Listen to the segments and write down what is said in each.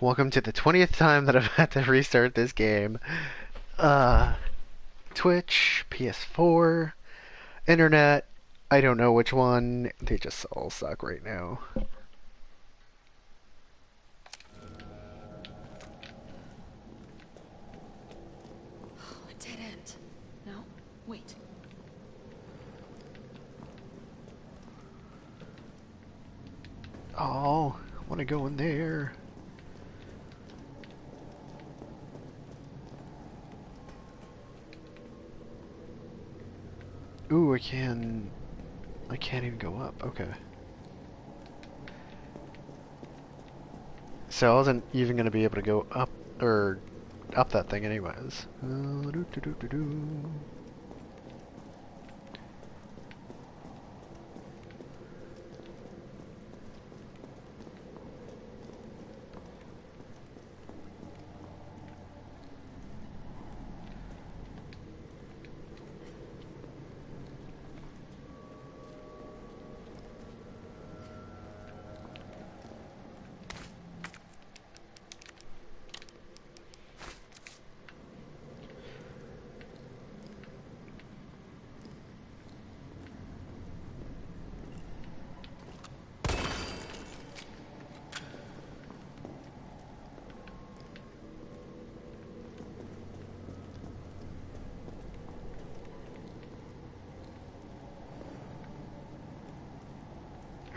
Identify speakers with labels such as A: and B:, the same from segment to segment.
A: welcome to the 20th time that I've had to restart this game. Uh, Twitch, PS4, Internet, I don't know which one. They just all suck right now.
B: Oh, a dead end. No? Wait.
A: Oh, I want to go in there. Ooh, I can't even go up. Okay. So I wasn't even going to be able to go up, or up that thing anyways. Doo -doo -doo -doo -doo.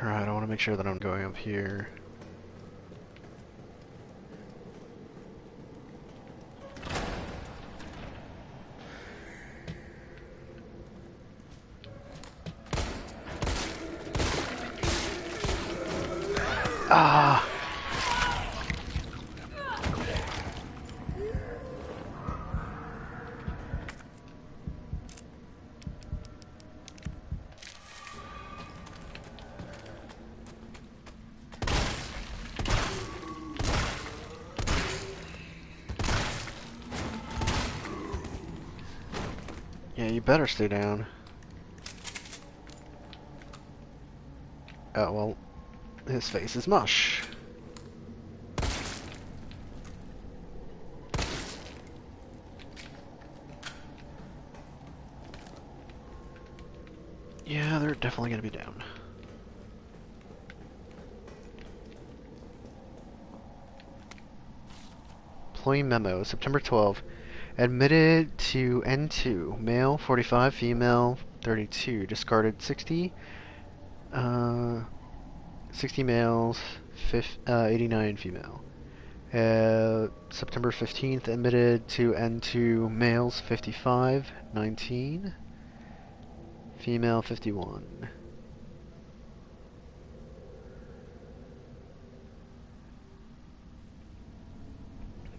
A: Alright, I want to make sure that I'm going up here. Ah! Yeah, you better stay down. Oh, well, his face is mush. Yeah, they're definitely gonna be down. Employee memo, September 12th. Admitted to N2. Male, 45, female, 32. Discarded 60. 60 males, 89 female. September 15th, admitted to N2. Males, 55, 19. Female, 51.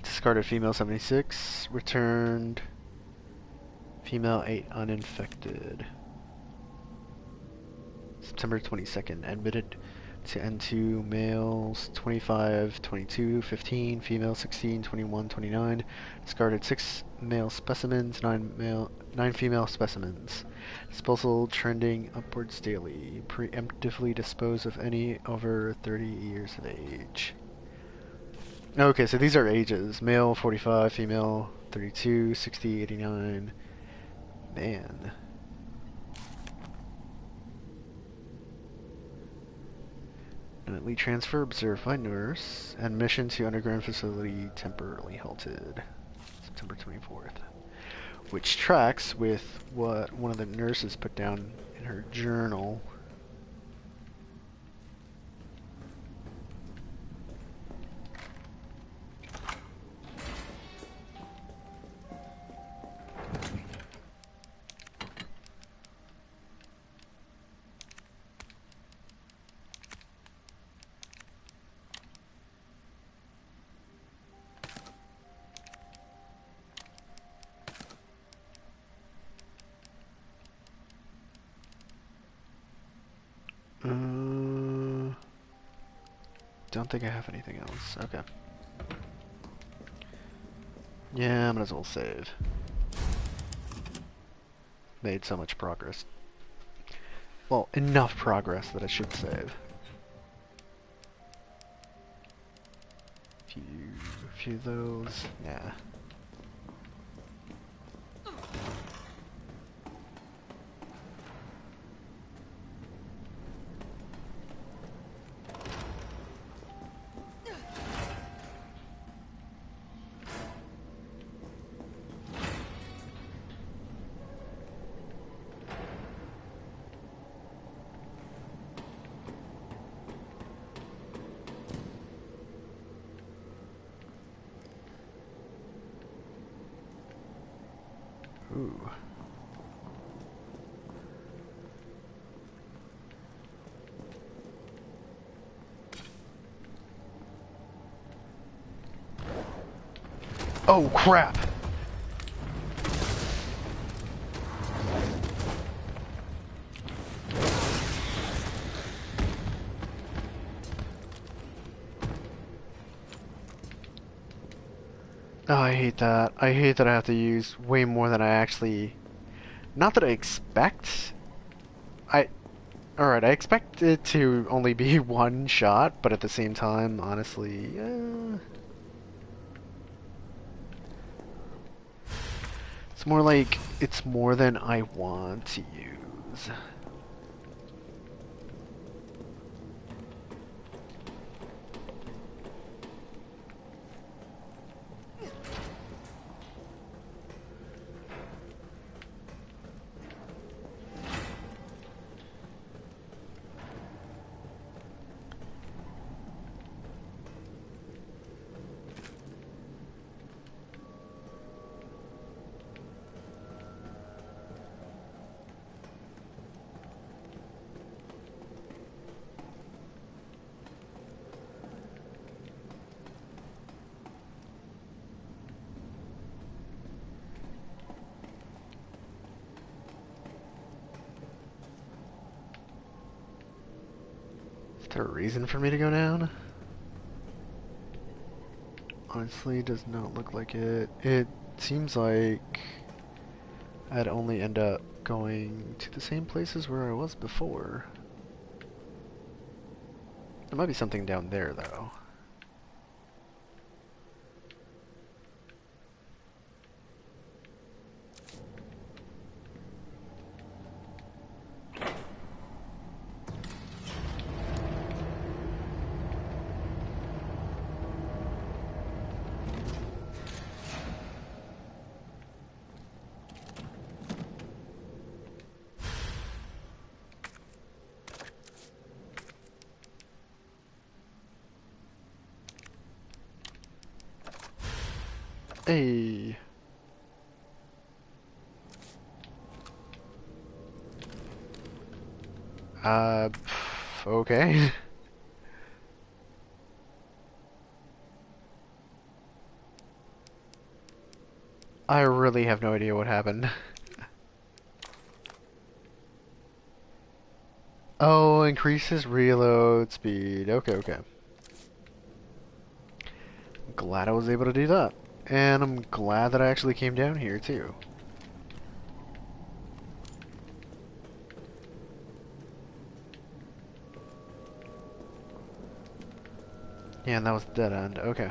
A: Discarded female 76. Returned female 8 uninfected. September 22nd. Admitted to N2 males 25, 22, 15, female 16, 21, 29. Discarded 6 male specimens, 9 female specimens. Disposal trending upwards daily. Preemptively dispose of any over 30 years of age. Okay, so these are ages. Male 45, female 32, 60, 89. Man. Nightly transfer observed by nurse. Admission to underground facility temporarily halted. September 24th. Which tracks with what one of the nurses put down in her journal. Don't think I have anything else. Okay. Yeah, I might as well save. Made so much progress. Well, enough progress that I should save. few, few of those. Yeah. Ooh. Oh crap! Oh, I hate that. I hate that I have to use way more than I actually... Not that I expect. Alright, I expect it to only be one shot, but at the same time, honestly, it's more like it's more than I want to use. Is there a reason for me to go down? Honestly, does not look like it. It seems like I'd only end up going to the same places where I was before. There might be something down there, though. Hey! Okay. I really have no idea what happened. Oh, increases reload speed. Okay, okay. Glad I was able to do that. And I'm glad that I actually came down here, too. Yeah, and that was dead end. Okay.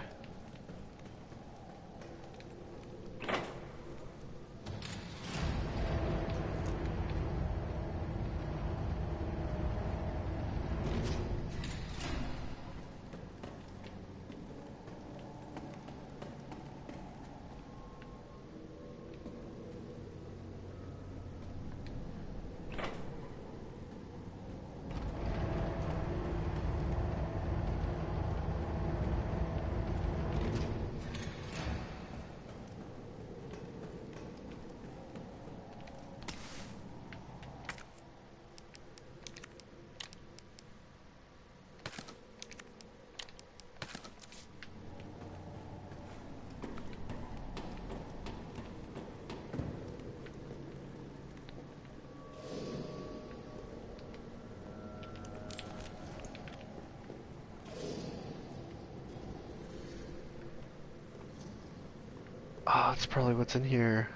A: Oh, that's probably what's in here.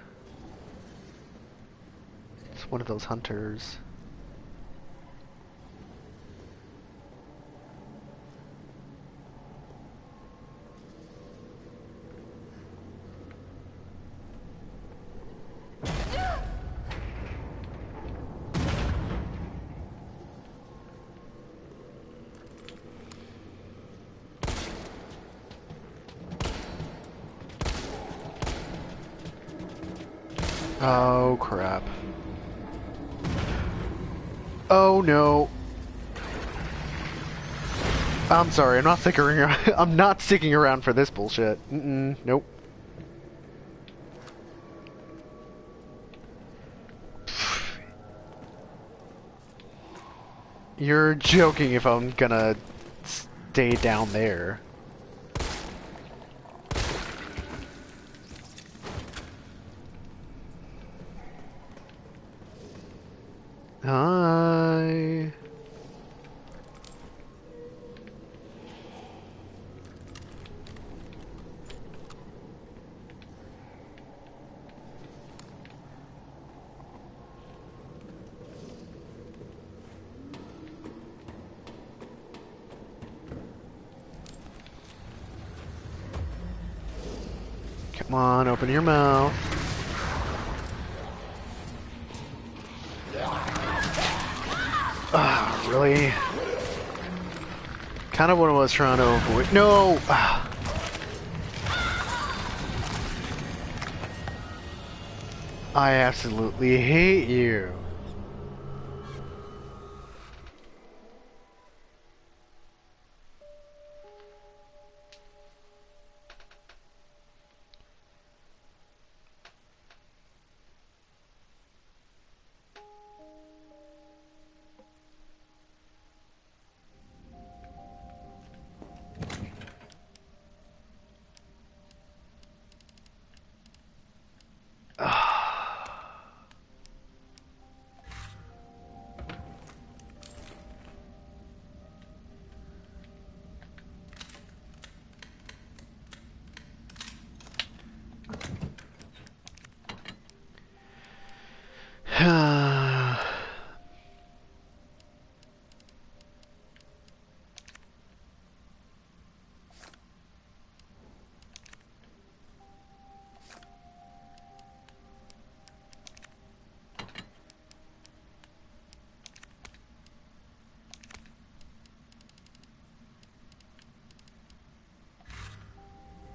A: It's one of those hunters. Oh, crap. Oh, no. I'm sorry, I'm not sticking around. I'm not sticking around for this bullshit. Nope. You're joking if I'm gonna stay down there. Hi. Come on, open your mouth. Ah, really? Kind of what I was trying to avoid. No! Ah. I absolutely hate you.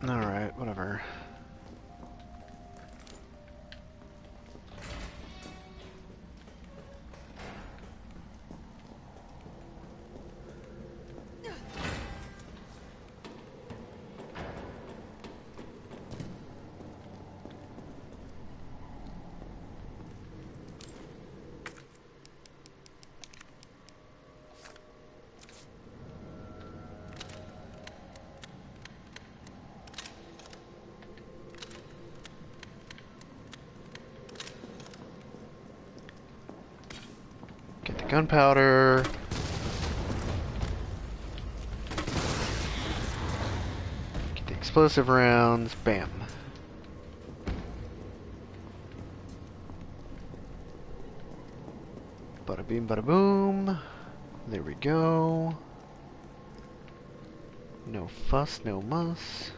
A: Alright, whatever. Get the gunpowder. Get the explosive rounds. Bam. Bada beam, bada boom. There we go. No fuss, no muss.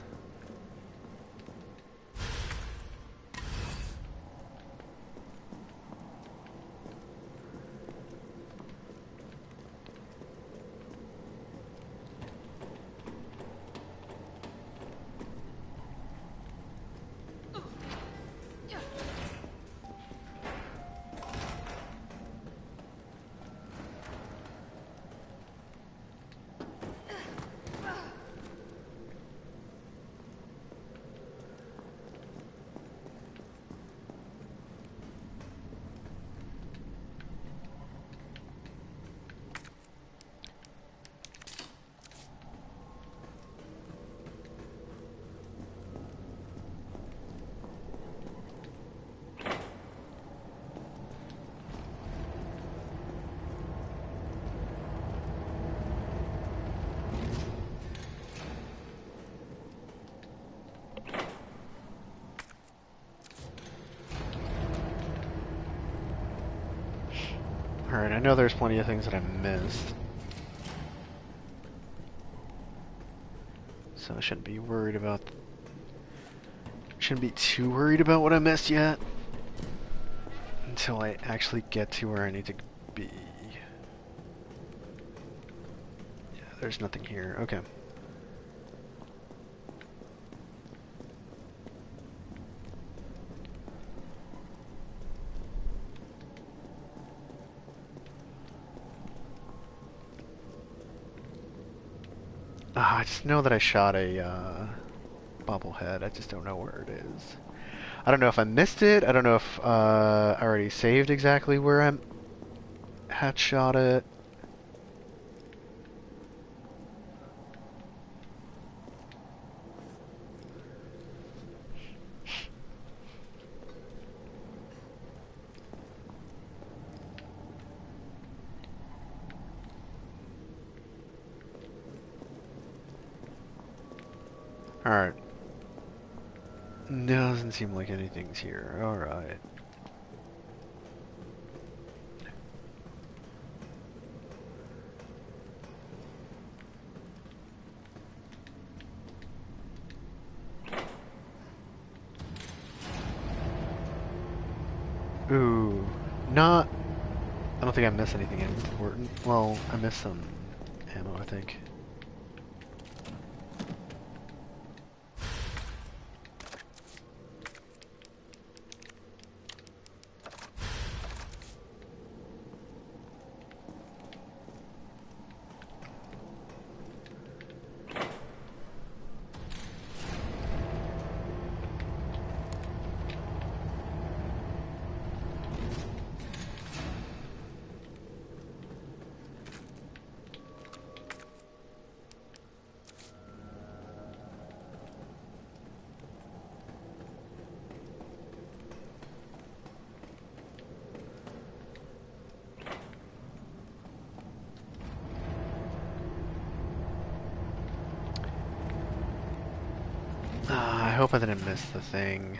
A: Alright, I know there's plenty of things that I missed. So I shouldn't be worried about... Shouldn't be too worried about what I missed yet. Until I actually get to where I need to be. Yeah, there's nothing here. Okay. I just know that I shot a bobblehead. I just don't know where it is. I don't know if I missed it. I don't know if I already saved exactly where I had shot it. Alright. Doesn't seem like anything's here. Alright. Ooh. Not... I don't think I missed anything important. Well, I missed some ammo, I think. I hope I didn't miss the thing.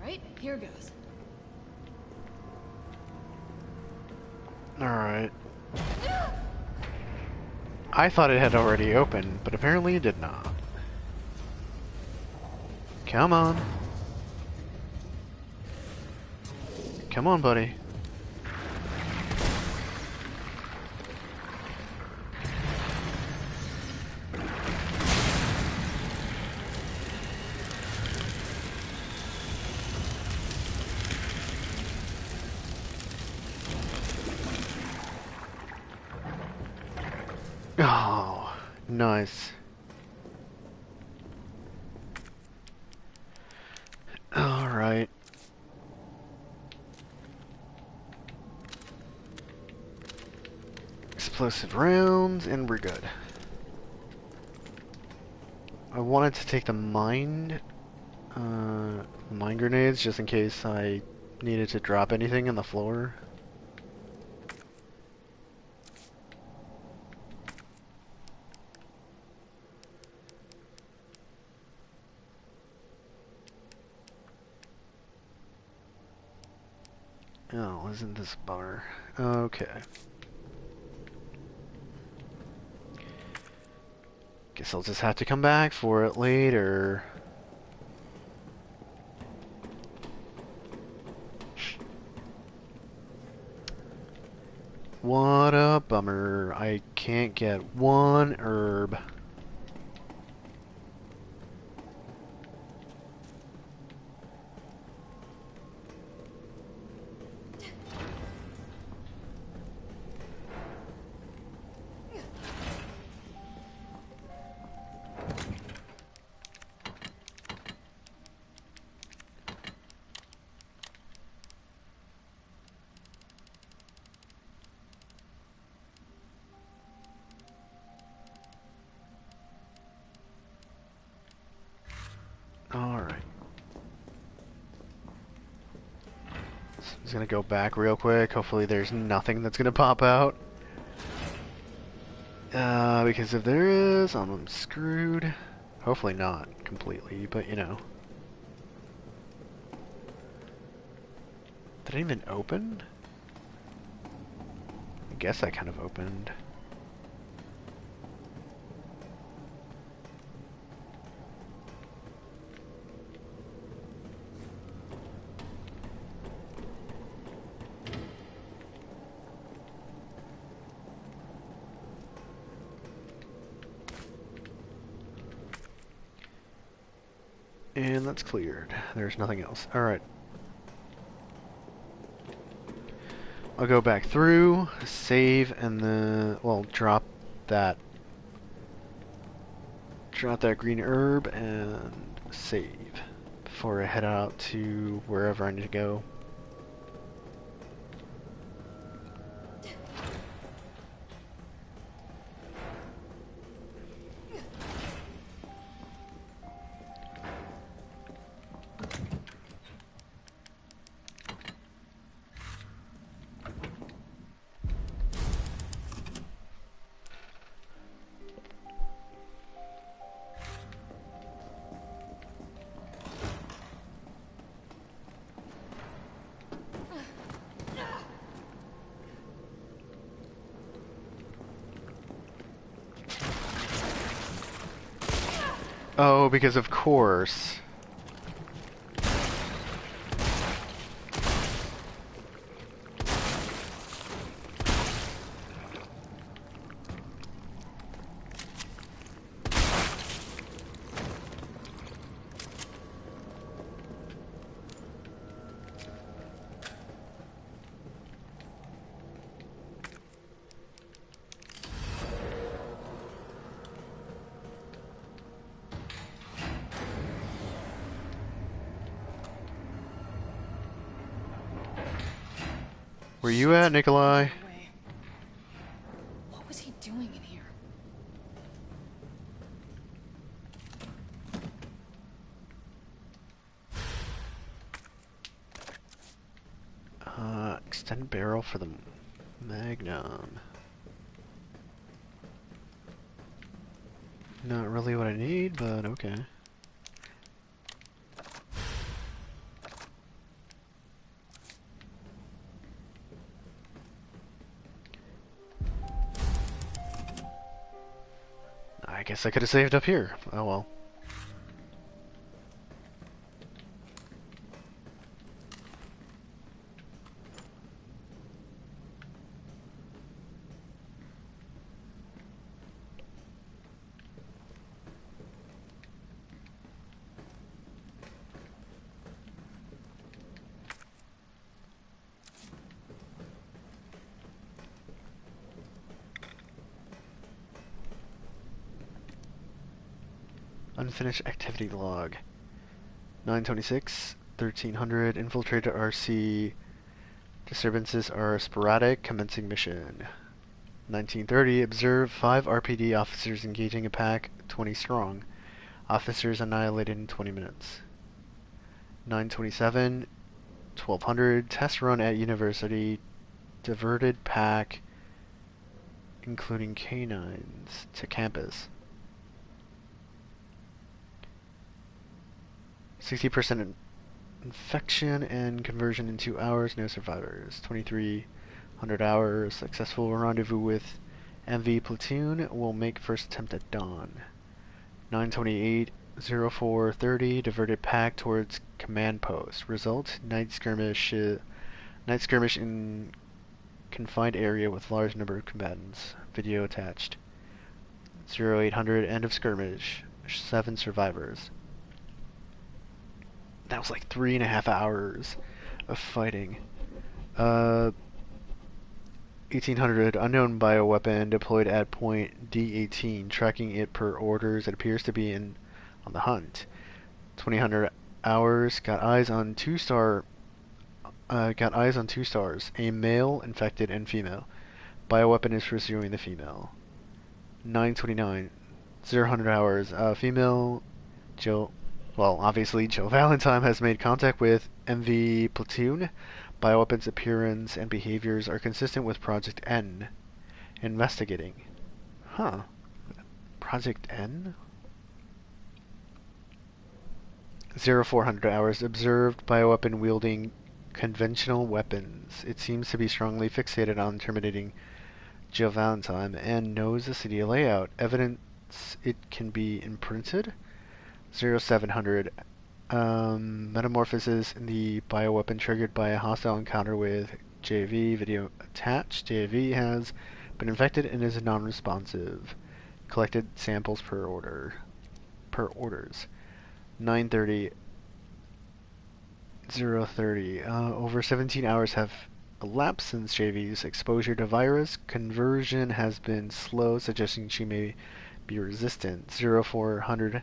B: Alright, here goes.
A: Alright. I thought it had already opened, but apparently it did not. Come on. Come on, buddy. Oh, nice. Alright. Explosive rounds, and we're good. I wanted to take the mine grenades just in case I needed to drop anything on the floor. Oh, isn't this a bummer? Okay. Guess I'll just have to come back for it later. What a bummer. I can't get one herb. Alright. So I'm just gonna go back real quick. Hopefully there's nothing that's gonna pop out. Because if there is, I'm screwed. Hopefully not completely, but you know. Did it even open? I guess I kind of opened. And that's cleared. There's nothing else. Alright. I'll go back through, save, and then, well, that drop that green herb and save before I head out to wherever I need to go. Oh, because of course. Where you at, Nikolai?
B: What was he doing in here?
A: Extended barrel for the Magnum. Not really what I need, but okay. I guess I could have saved up here. Oh well. Unfinished activity log. 926, 1300, infiltrated RC. Disturbances are sporadic, commencing mission. 1930, observe 5 RPD officers engaging a pack, 20 strong. Officers annihilated in 20 minutes. 927, 1200, test run at university. Diverted pack, including canines, to campus. 60% Infection and conversion in 2 hours, no survivors. 2300 hours, successful rendezvous with MV platoon will make first attempt at dawn. 928, 0430, diverted pack towards command post. Result, night skirmish in confined area with large number of combatants. Video attached. 0800, end of skirmish. 7 survivors. That was like 3.5 hours of fighting. 1800, unknown bioweapon deployed at point D18, tracking it per orders. It appears to be on the hunt. 2000 hours, got eyes on two stars, a male, infected, and female. Bioweapon is pursuing the female. 929, 0 hours, female, Jill, well, obviously Jill Valentine has made contact with MV platoon. Bioweapons appearance and behaviors are consistent with Project N. Investigating. Huh. Project N? 0400 hours, observed bioweapon wielding conventional weapons. It seems to be strongly fixated on terminating Jill Valentine and knows the city layout. Evidence it can be imprinted? 0700, metamorphosis in the bioweapon triggered by a hostile encounter with JV. Video attached. JV has been infected and is non-responsive. Collected samples per orders. 930, 030. Over 17 hours have elapsed since JV's exposure to virus. Conversion has been slow, suggesting she may be resistant. 0400.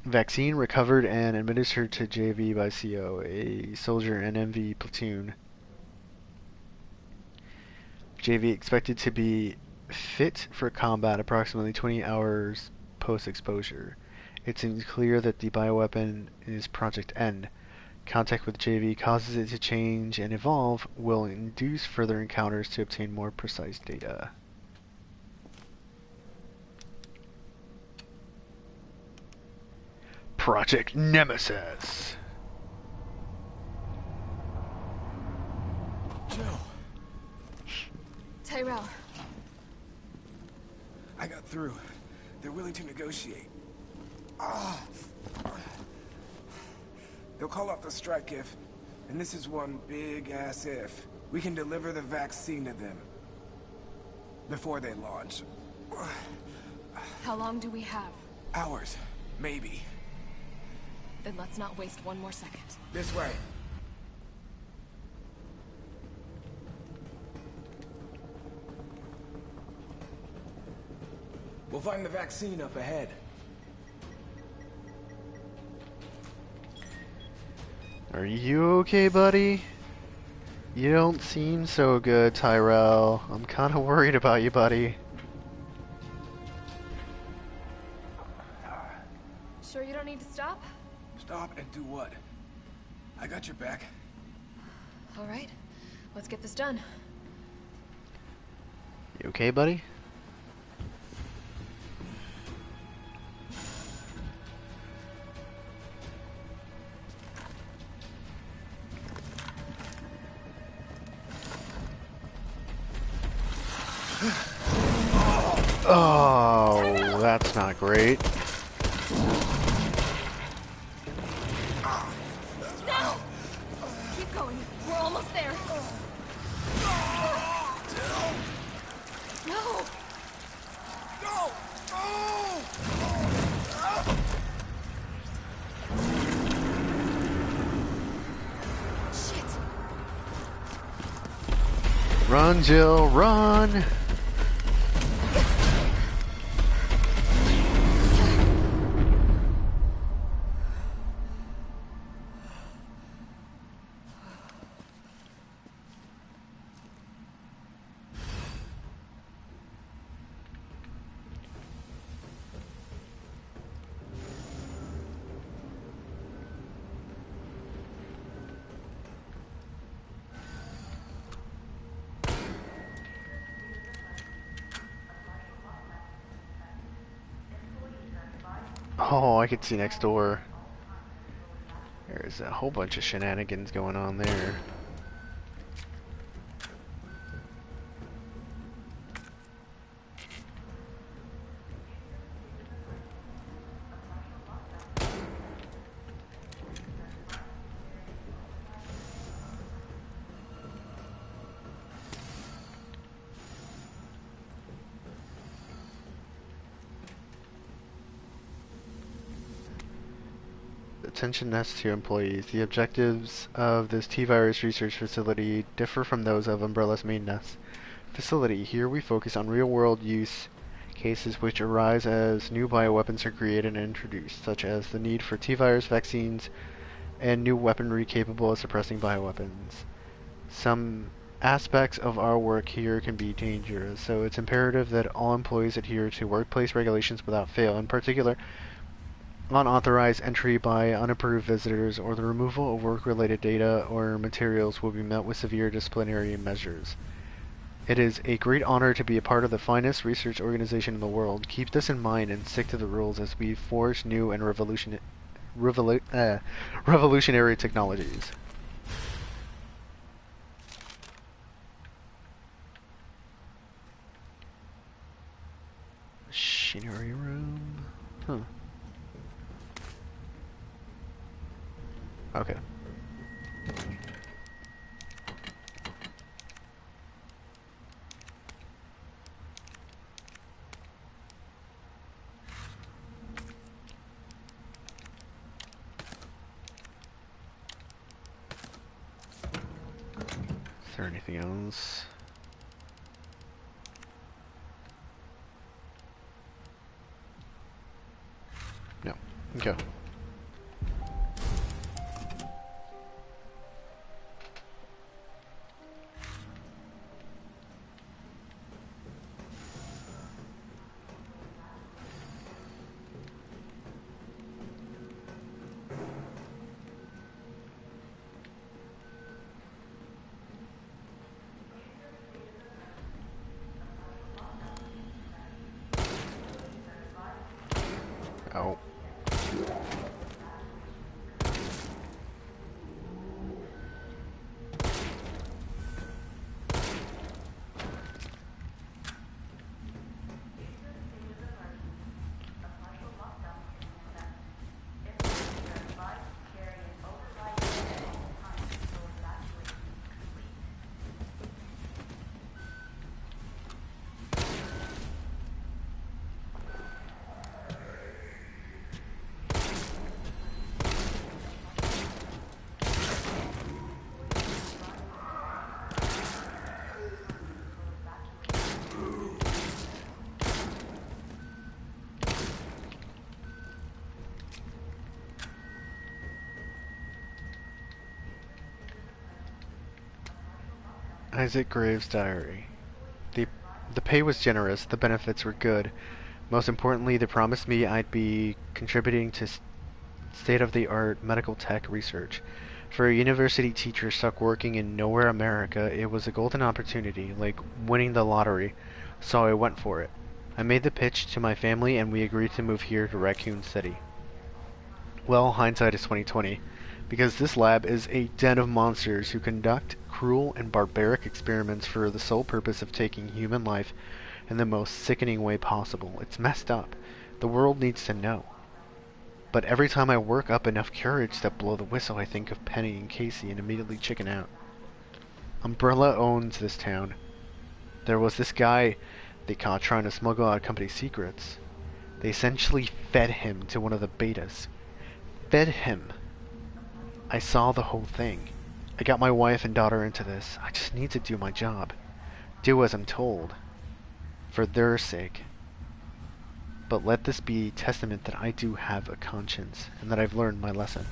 A: Vaccine recovered and administered to JV by CO, a soldier and MV platoon. JV expected to be fit for combat approximately 20 hours post-exposure. It seems clear that the bioweapon is Project N. Contact with JV causes it to change and evolve, will induce further encounters to obtain more precise data. Project Nemesis.
C: Jill.
B: Tyrell.
C: I got through. They're willing to negotiate. They'll call off the strike if, and this is one big ass if, we can deliver the vaccine to them before they launch.
B: How long do we have?
C: Hours, maybe.
B: Then let's not waste one more second.
C: This way. We'll find the vaccine up ahead.
A: Are you okay, buddy? You don't seem so good, Tyrell. I'm kind of worried about you, buddy.
B: Sure you don't need to stop?
C: Stop and do what? I got your back.
B: All right, let's get this done.
A: You okay, buddy? Oh, that's not great.
B: Now! Keep going. We're almost there. No!
C: No! Oh!
B: Shit!
A: Run, Jill, run! Oh, I could see next door. There's a whole bunch of shenanigans going on there. Attention to employees. The objectives of this T-Virus research facility differ from those of Umbrella's main nest facility. Here we focus on real-world use cases which arise as new bioweapons are created and introduced, such as the need for T-Virus vaccines and new weaponry capable of suppressing bioweapons. Some aspects of our work here can be dangerous, so it's imperative that all employees adhere to workplace regulations without fail. In particular, unauthorized entry by unapproved visitors or the removal of work-related data or materials will be met with severe disciplinary measures. It is a great honor to be a part of the finest research organization in the world. Keep this in mind and stick to the rules as we forge new and revolutionary technologies. Machinery room. Huh. Okay. Is there anything else? No. Okay. Oh. Isaac Graves' diary. The the pay was generous, the benefits were good. Most importantly, they promised me I'd be contributing to state-of-the-art medical tech research. For a university teacher stuck working in nowhere America, it was a golden opportunity, like winning the lottery, so I went for it. I made the pitch to my family and we agreed to move here to Raccoon City. Well, hindsight is 2020, because this lab is a den of monsters who conduct cruel and barbaric experiments for the sole purpose of taking human life in the most sickening way possible. It's messed up. The world needs to know. But every time I work up enough courage to blow the whistle, I think of Penny and Casey and immediately chicken out. Umbrella owns this town. There was this guy they caught trying to smuggle out company secrets. They essentially fed him to one of the betas. Fed him. I saw the whole thing. I got my wife and daughter into this. I just need to do my job. Do as I'm told. For their sake. But let this be testament that I do have a conscience, and that I've learned my lesson.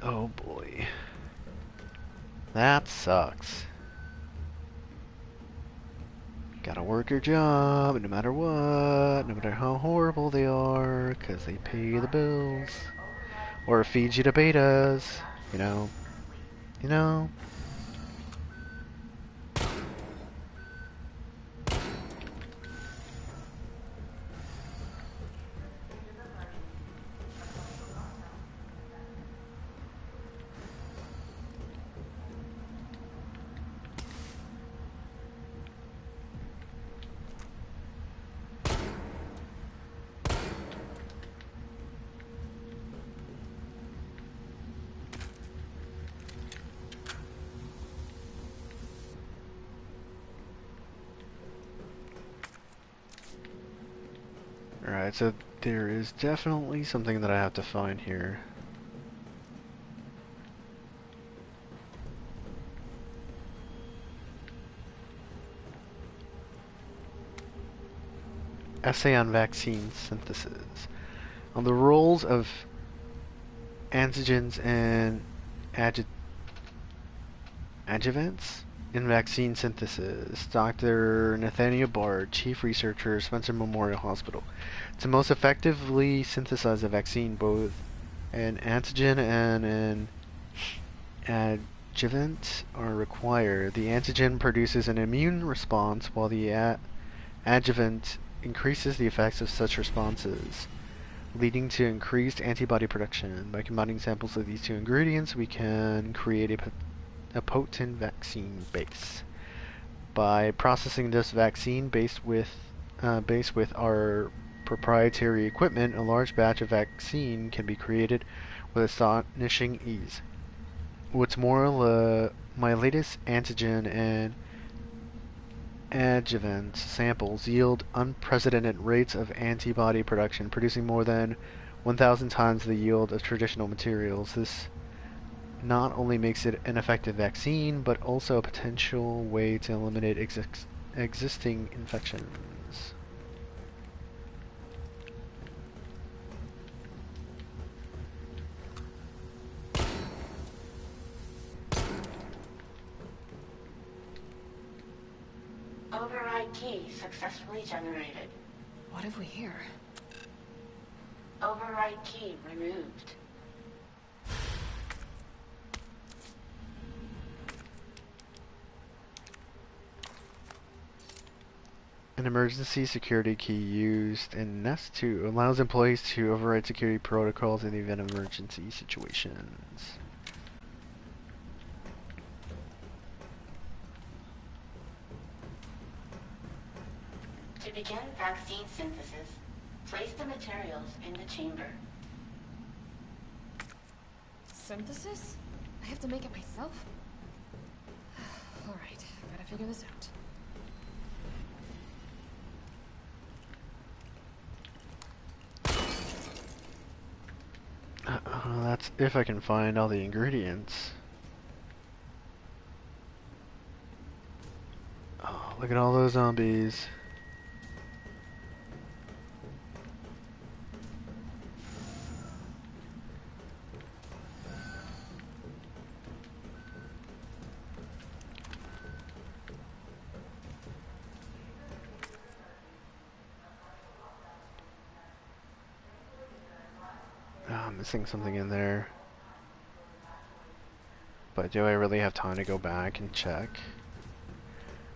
A: Oh boy. That sucks. Gotta work your job, no matter what, no matter how horrible they are, 'cause they pay the bills. Or feed you to betas, you know. You know? Alright, so there is definitely something that I have to find here. Essay on vaccine synthesis. On the roles of antigens and adjuvants in vaccine synthesis. Dr. Nathaniel Bard, Chief Researcher, Spencer Memorial Hospital. To most effectively synthesize a vaccine, both an antigen and an adjuvant are required. The antigen produces an immune response, while the adjuvant increases the effects of such responses, leading to increased antibody production. By combining samples of these two ingredients, we can create a potent vaccine base. By processing this vaccine base with our proprietary equipment, a large batch of vaccine can be created with astonishing ease. What's more, my latest antigen and adjuvant samples yield unprecedented rates of antibody production, producing more than 1,000 times the yield of traditional materials. This not only makes it an effective vaccine, but also a potential way to eliminate existing infections.
D: Override key successfully generated.
B: What have we here?
D: Override key removed.
A: An emergency security key used in Nest 2 allows employees to override security protocols in the event of emergency situations.
D: To begin vaccine synthesis, place the materials in the chamber.
B: Synthesis? I have to make it myself? Alright, gotta figure this out.
A: That's if I can find all the ingredients. Oh, look at all those zombies. Oh, I'm missing something in there. But do I really have time to go back and check?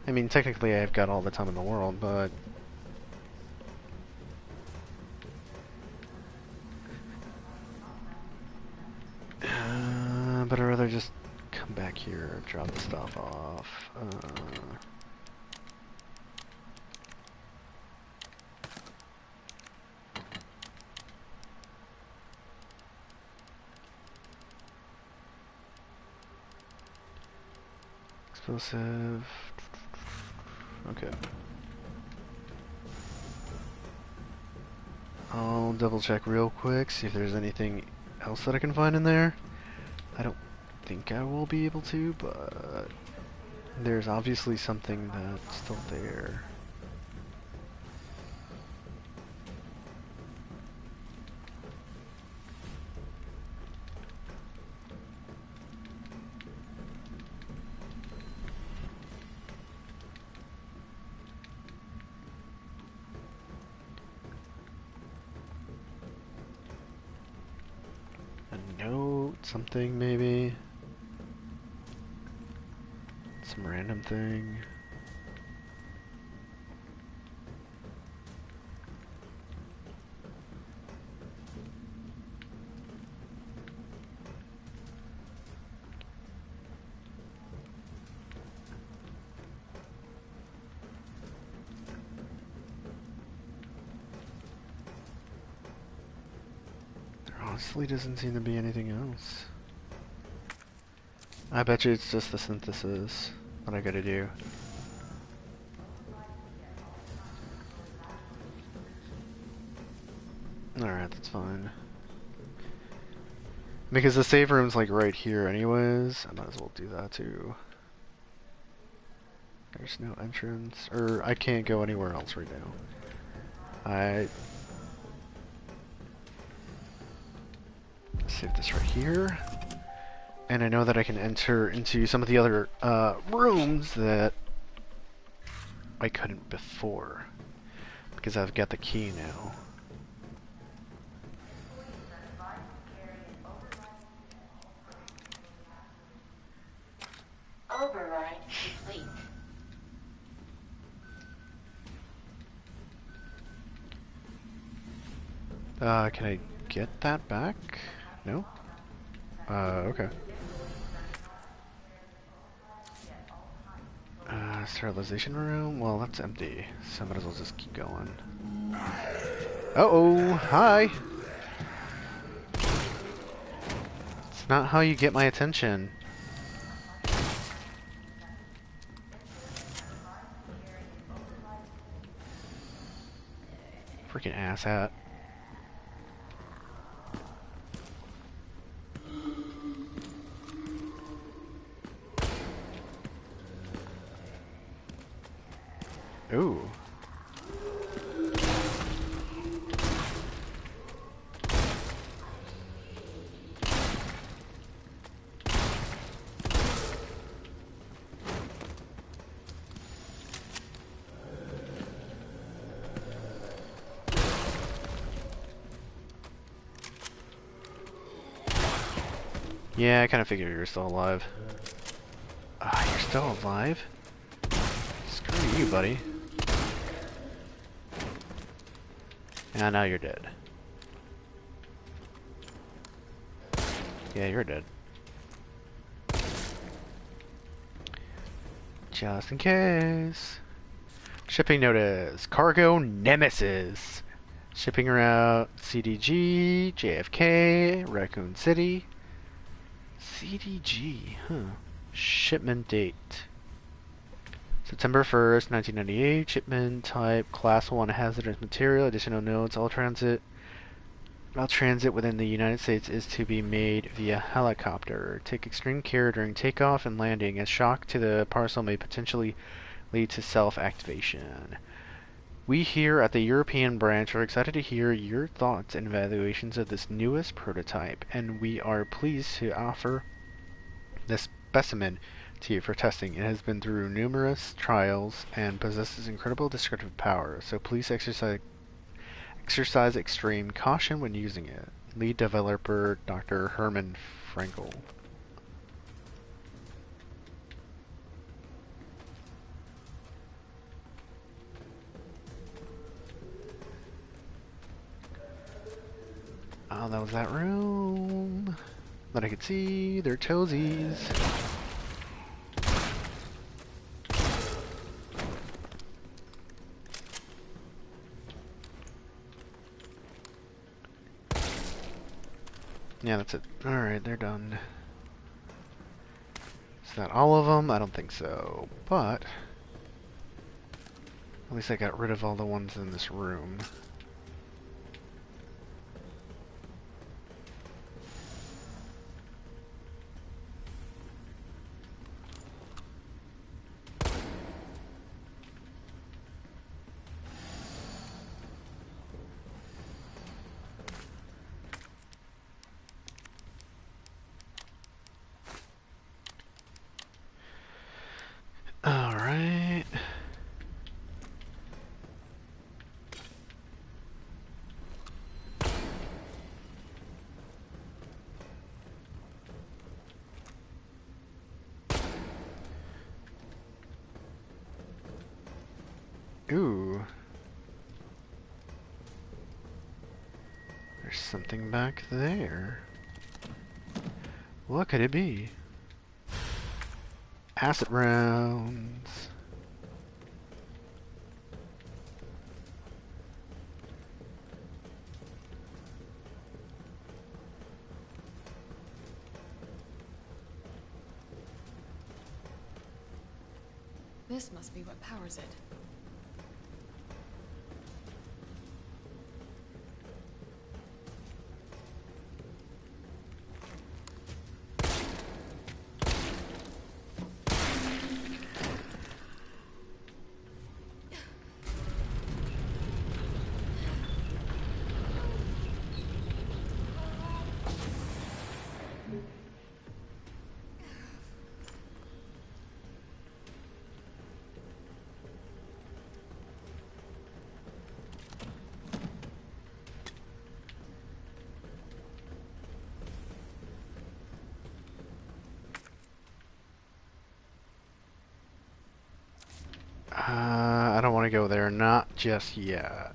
A: I mean, technically I've got all the time in the world, but... but I'd rather just come back here, drop the stuff off. Explosive... Okay. I'll double check real quick, see if there's anything else that I can find in there. I don't think I will be able to, but there's obviously something that's still there. A note, something maybe. Some random thing. There honestly doesn't seem to be anything else. I bet you it's just the synthesis that I gotta do. Alright, that's fine. Because the save room's like right here anyways, I might as well do that too. There's no entrance, or I can't go anywhere else right now. I save this right here. And I know that I can enter into some of the other rooms that I couldn't before. Because I've got the key now.
D: Override complete.
A: Can I get that back? No? Okay. Sterilization room? Well, that's empty, so I might as well just keep going. Uh-oh! Hi! It's not how you get my attention. Freaking asshat. Ooh. Yeah, I kind of figured you were still alive. Ah, you're still alive? Screw you, buddy. And now you're dead. Yeah, you're dead. Just in case. Shipping notice. Cargo Nemesis. Shipping route CDG, JFK, Raccoon City. CDG, huh. Shipment date. September 1st, 1998. Shipment type Class 1 hazardous material. Additional notes. All transit within the United States is to be made via helicopter. Take extreme care during takeoff and landing, as shock to the parcel may potentially lead to self-activation. We here at the European branch are excited to hear your thoughts and evaluations of this newest prototype, and we are pleased to offer this specimen to you for testing. It has been through numerous trials and possesses incredible destructive power, so please exercise extreme caution when using it. Lead developer Dr. Herman Frankel. Oh, that was that room that I could see. Their toesies. Yeah, that's it. Alright, they're done. Is that all of them? I don't think so. But at least I got rid of all the ones in this room. Alright. Ooh. There's something back there. What could it be? Acid rounds.
B: This must be what powers it.
A: I don't want to go there. Not just yet.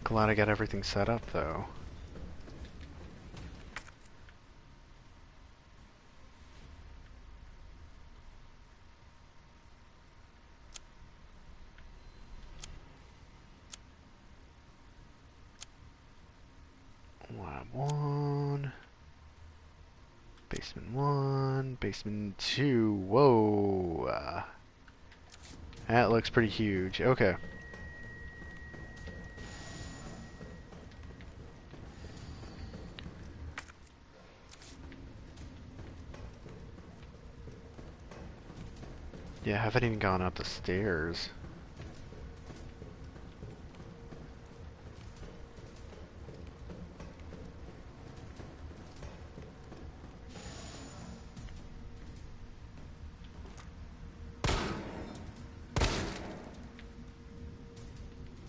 A: Glad I got everything set up, though. Lab 1. Basement 1. Basement 2. Whoa. That looks pretty huge. Okay. Yeah, I haven't even gone up the stairs.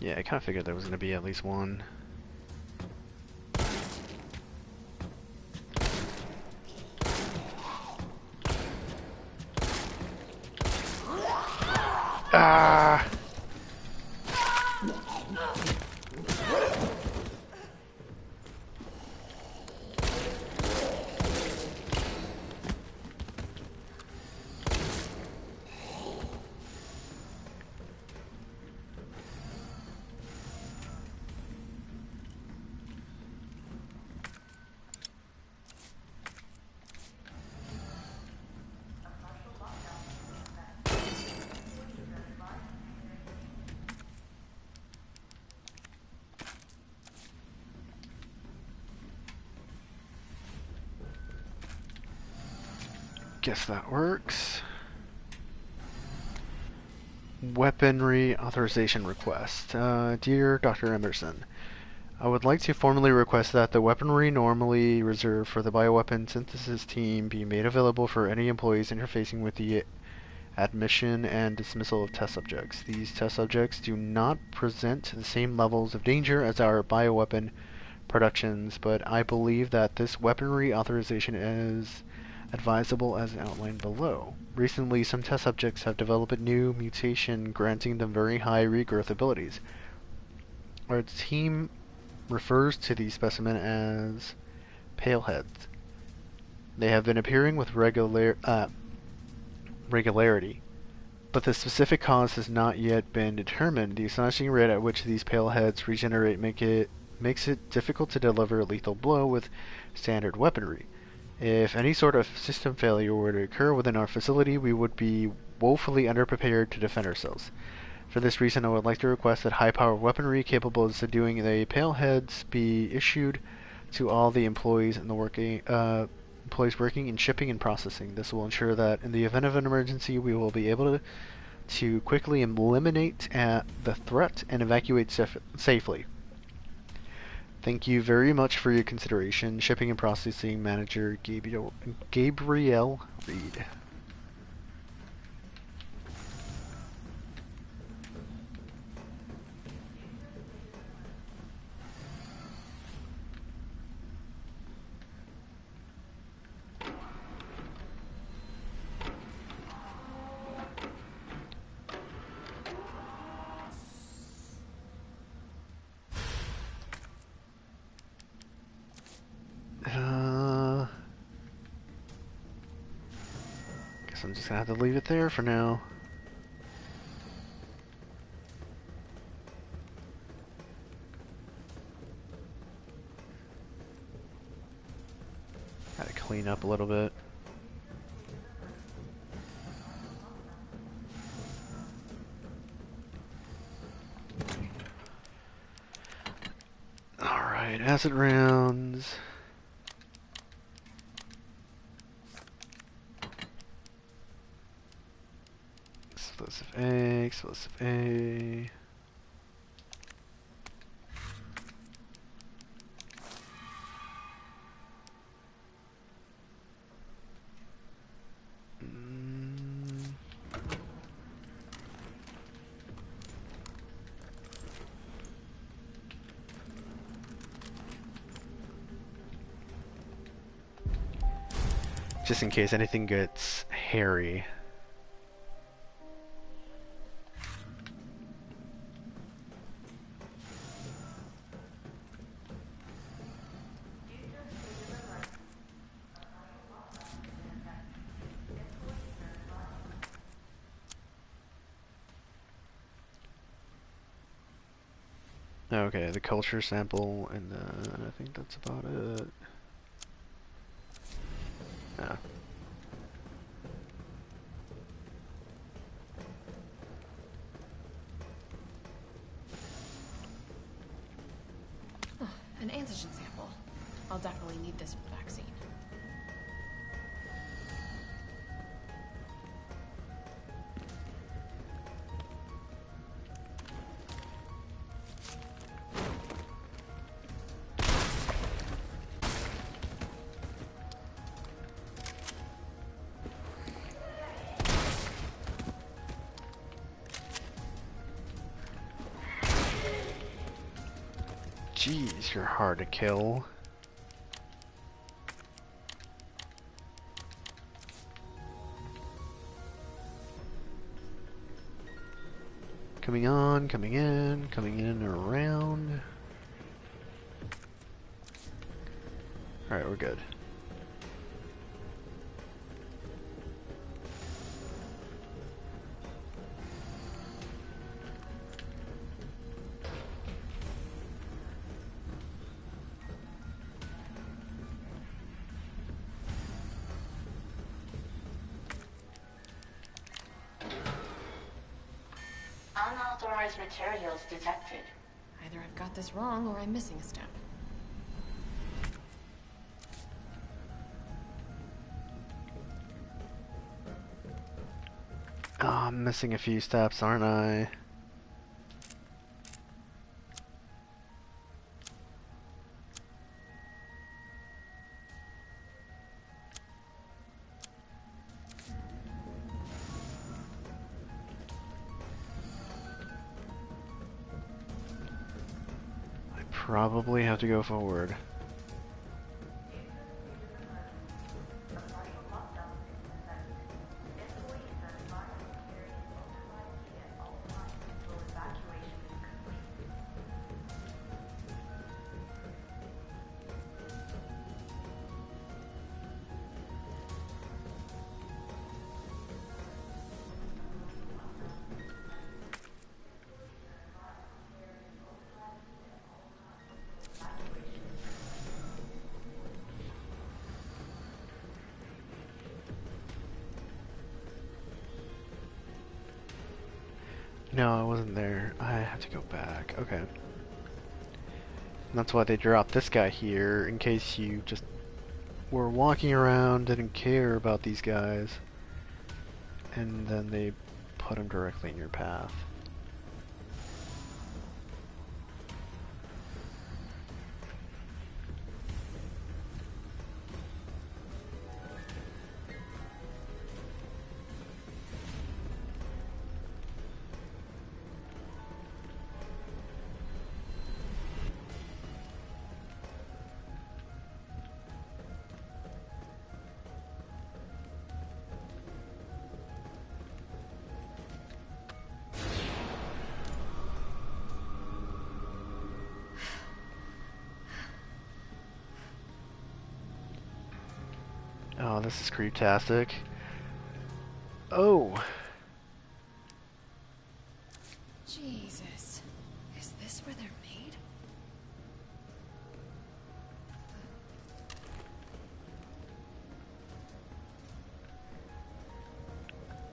A: Yeah, I kind of figured there was going to be at least one. Ah! Guess that works. Weaponry authorization request. Dear Dr. Emerson, I would like to formally request that the weaponry normally reserved for the bioweapon synthesis team be made available for any employees interfacing with the admission and dismissal of test subjects. These test subjects do not present the same levels of danger as our bioweapon productions, but I believe that this weaponry authorization is advisable as outlined below. Recently, some test subjects have developed a new mutation granting them very high regrowth abilities. Our team refers to these specimens as paleheads. They have been appearing with regularity, but the specific cause has not yet been determined. The astonishing rate at which these paleheads regenerate makes it difficult to deliver a lethal blow with standard weaponry. If any sort of system failure were to occur within our facility, we would be woefully underprepared to defend ourselves. For this reason, I would like to request that high-powered weaponry capable of subduing the paleheads be issued to all the employees in the employees working in shipping and processing. This will ensure that in the event of an emergency, we will be able to quickly eliminate the threat and evacuate safely. Thank you very much for your consideration. Shipping and Processing Manager Gabriel Reed. Guess I'm just gonna have to leave it there for now. Gotta clean up a little bit. Alright, acid rounds. Explosive A, explosive A. Just in case anything gets hairy. Okay, the culture sample, and then I think that's about it. Yeah.
B: Oh, an antigen sample. I'll definitely need this for the vaccine.
A: Jeez, you're hard to kill. Coming on, coming in and around. Alright, we're good.
D: Unauthorized materials detected.
B: Either I've got this wrong or I'm missing a step.
A: Oh, I'm missing a few steps, aren't I? I probably have to go forward. No, I wasn't there. I have to go back. Okay. And that's why they dropped this guy here, in case you just were walking around, didn't care about these guys, and then they put them directly in your path. Oh, this is creeptastic. Oh.
B: Jesus. Is this where they're made?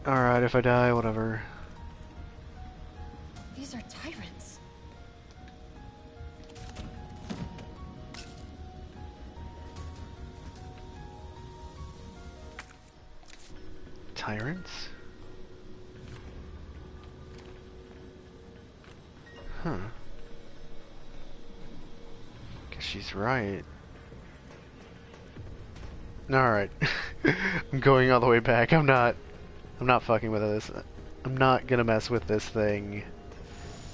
A: Alright, if I die, whatever.
B: These are tyrants.
A: Tyrants? Huh. Guess she's right. Alright. I'm going all the way back. I'm not fucking with this. I'm not gonna mess with this thing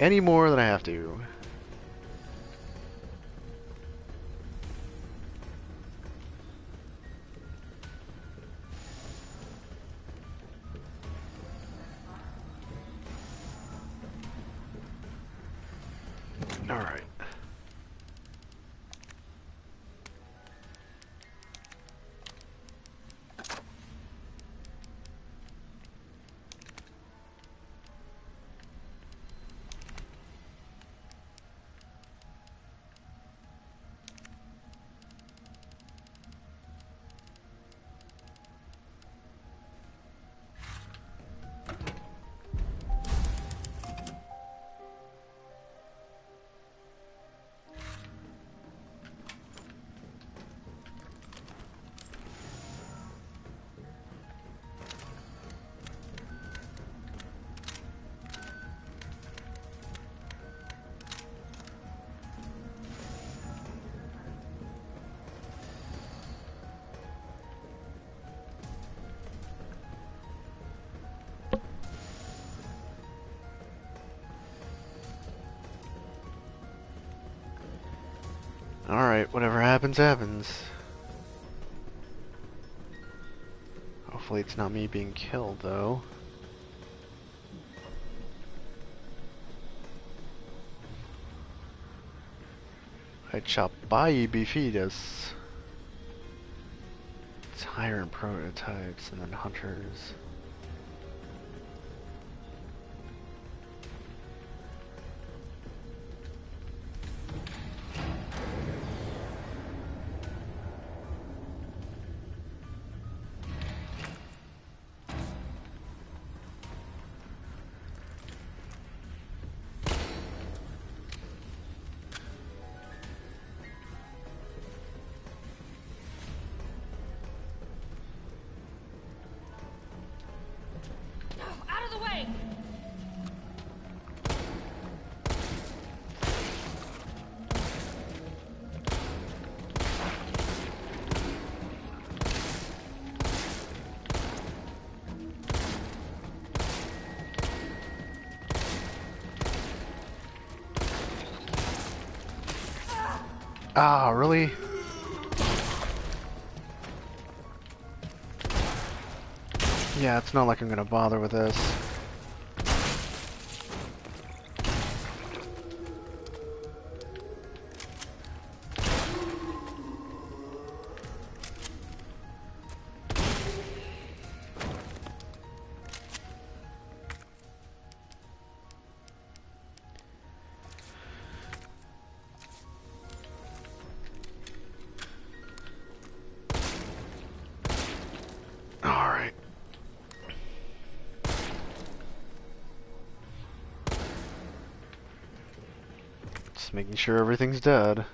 A: any more than I have to. Alright. Alright, whatever happens, happens. Hopefully it's not me being killed, though. I chop by beefitas. Tyrant prototypes and then hunters.
B: Out of the way!
A: Ah, really? Yeah, it's not like I'm gonna bother with this. Alright. Just making sure everything's dead.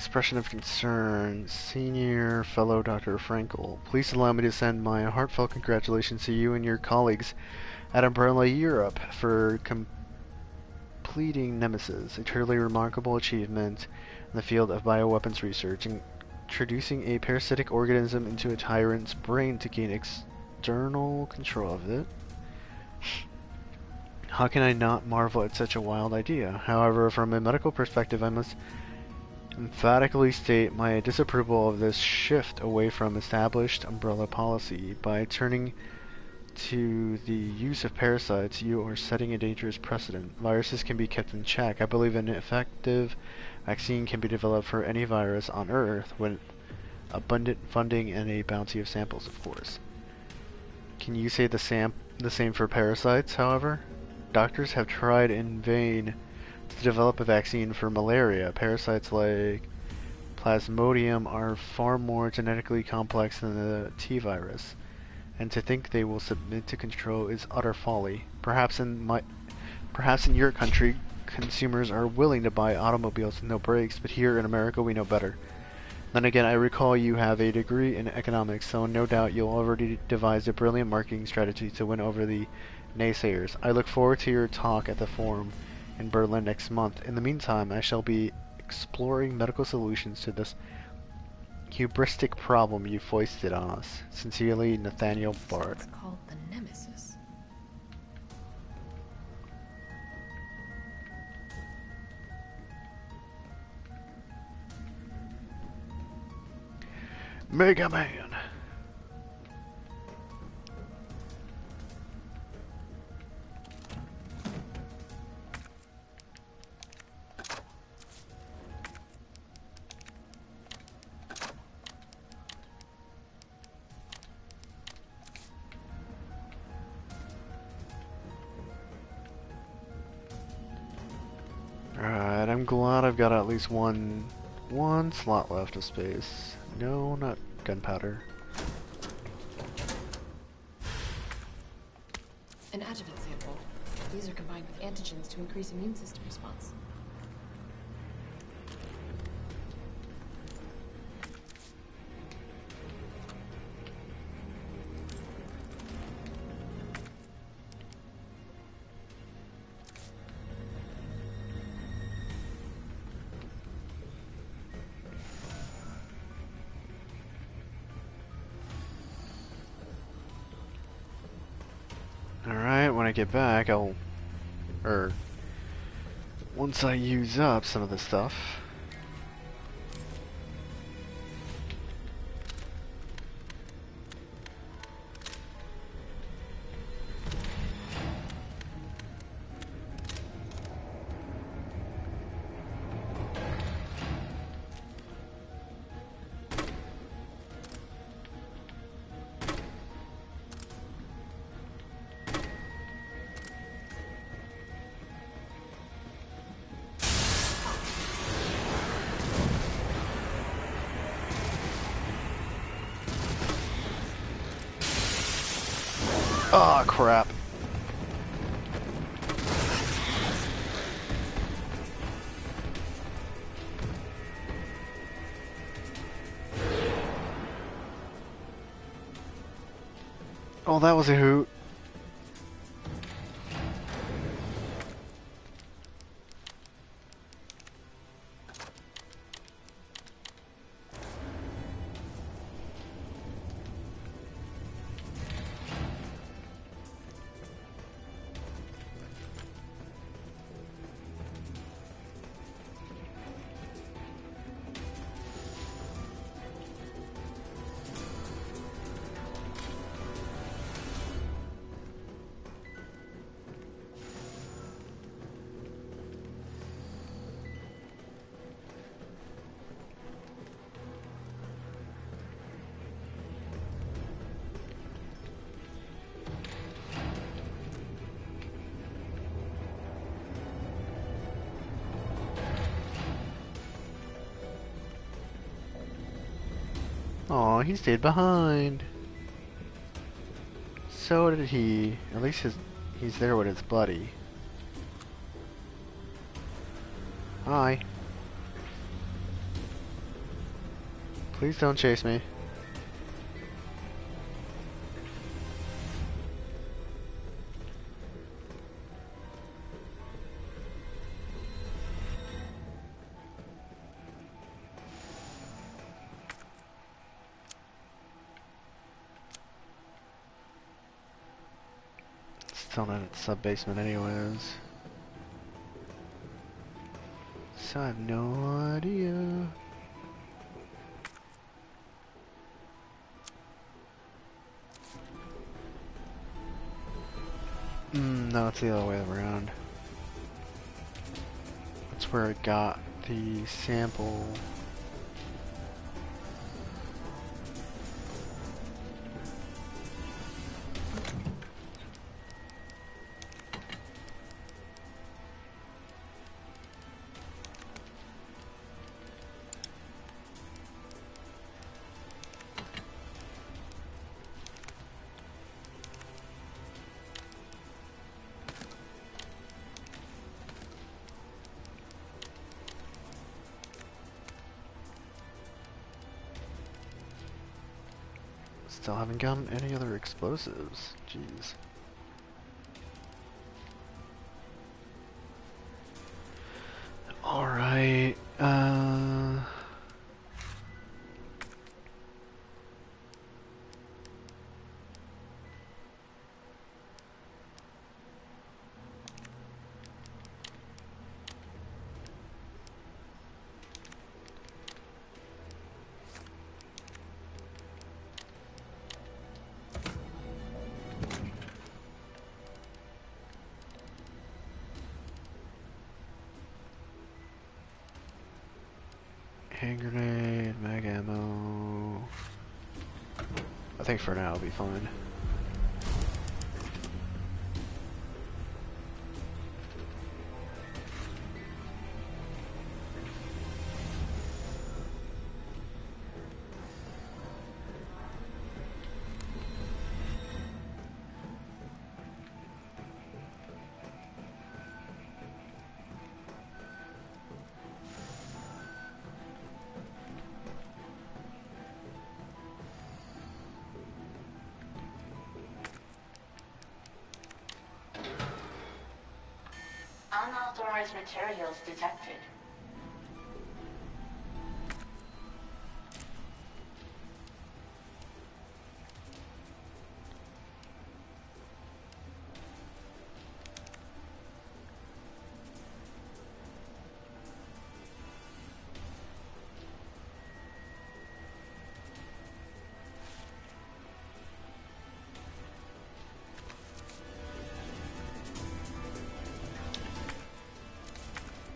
A: Expression of concern. Senior fellow Dr. Frankel. Please allow me to send my heartfelt congratulations to you and your colleagues at Umbrella Europe for completing Nemesis, a truly remarkable achievement in the field of bioweapons research, introducing a parasitic organism into a tyrant's brain to gain external control of it. How can I not marvel at such a wild idea? However, from a medical perspective, I must emphatically state my disapproval of this shift away from established umbrella policy. By turning to the use of parasites, you are setting a dangerous precedent. Viruses can be kept in check. I believe an effective vaccine can be developed for any virus on Earth with abundant funding and a bounty of samples, of course. Can you say the same for parasites, however? Doctors have tried in vain to develop a vaccine for malaria. Parasites like Plasmodium are far more genetically complex than the T virus, and to think they will submit to control is utter folly. Perhaps in your country, consumers are willing to buy automobiles with no brakes, but here in America we know better. Then again, I recall you have a degree in economics, so no doubt you'll already devised a brilliant marketing strategy to win over the naysayers. I look forward to your talk at the forum in Berlin next month. In the meantime, I shall be exploring medical solutions to this hubristic problem you foisted on us. Sincerely, Nathaniel Bard.
B: It's called the Nemesis.
A: Mega Man. Alright, I'm glad I've got at least one slot left of space. No, not gunpowder.
B: An adjuvant sample. These are combined with antigens to increase immune system response.
A: Alright, when I get back, once I use up some of this stuff. Ah, crap. Oh, that was a hoot. Aw, he stayed behind. So did he. At least he's there with his buddy. Hi. Please don't chase me. Still not at sub-basement anyways. So I have no idea. No, it's the other way around. That's where it got the sample. Still haven't gotten any other explosives. Jeez. Alright, hand grenade, mag ammo. I think for now it'll be fine.
D: Unauthorized materials detected.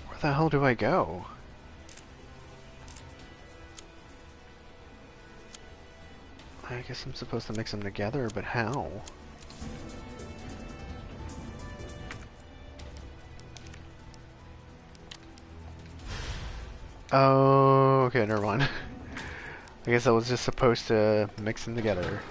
A: Where the hell do I go? I guess I'm supposed to mix them together, but how? Oh, okay, never mind. I guess I was just supposed to mix them together.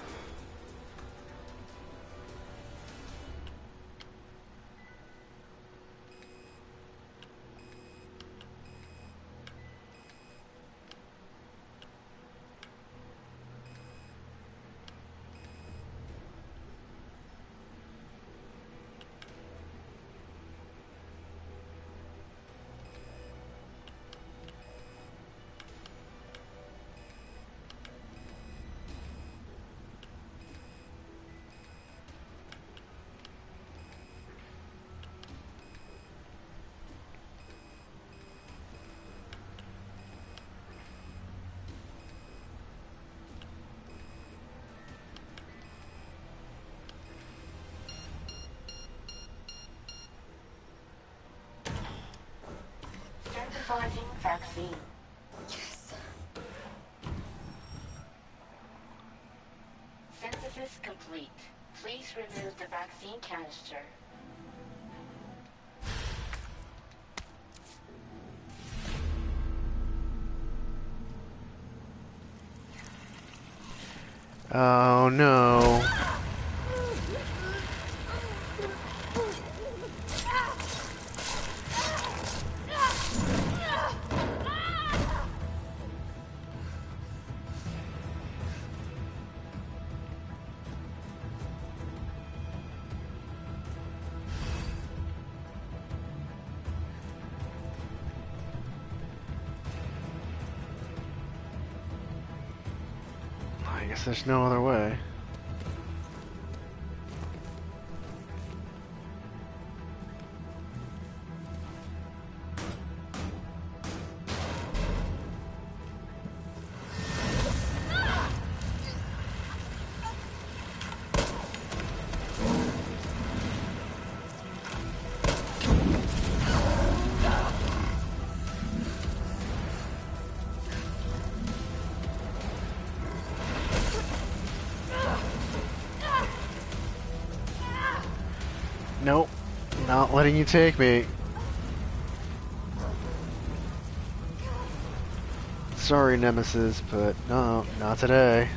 D: Synthesizing vaccine.
B: Yes.
D: Synthesis complete. Please remove the vaccine canister.
A: Oh no. guess there's no other way. Nope, not letting you take me. Sorry, Nemesis, but no, not today.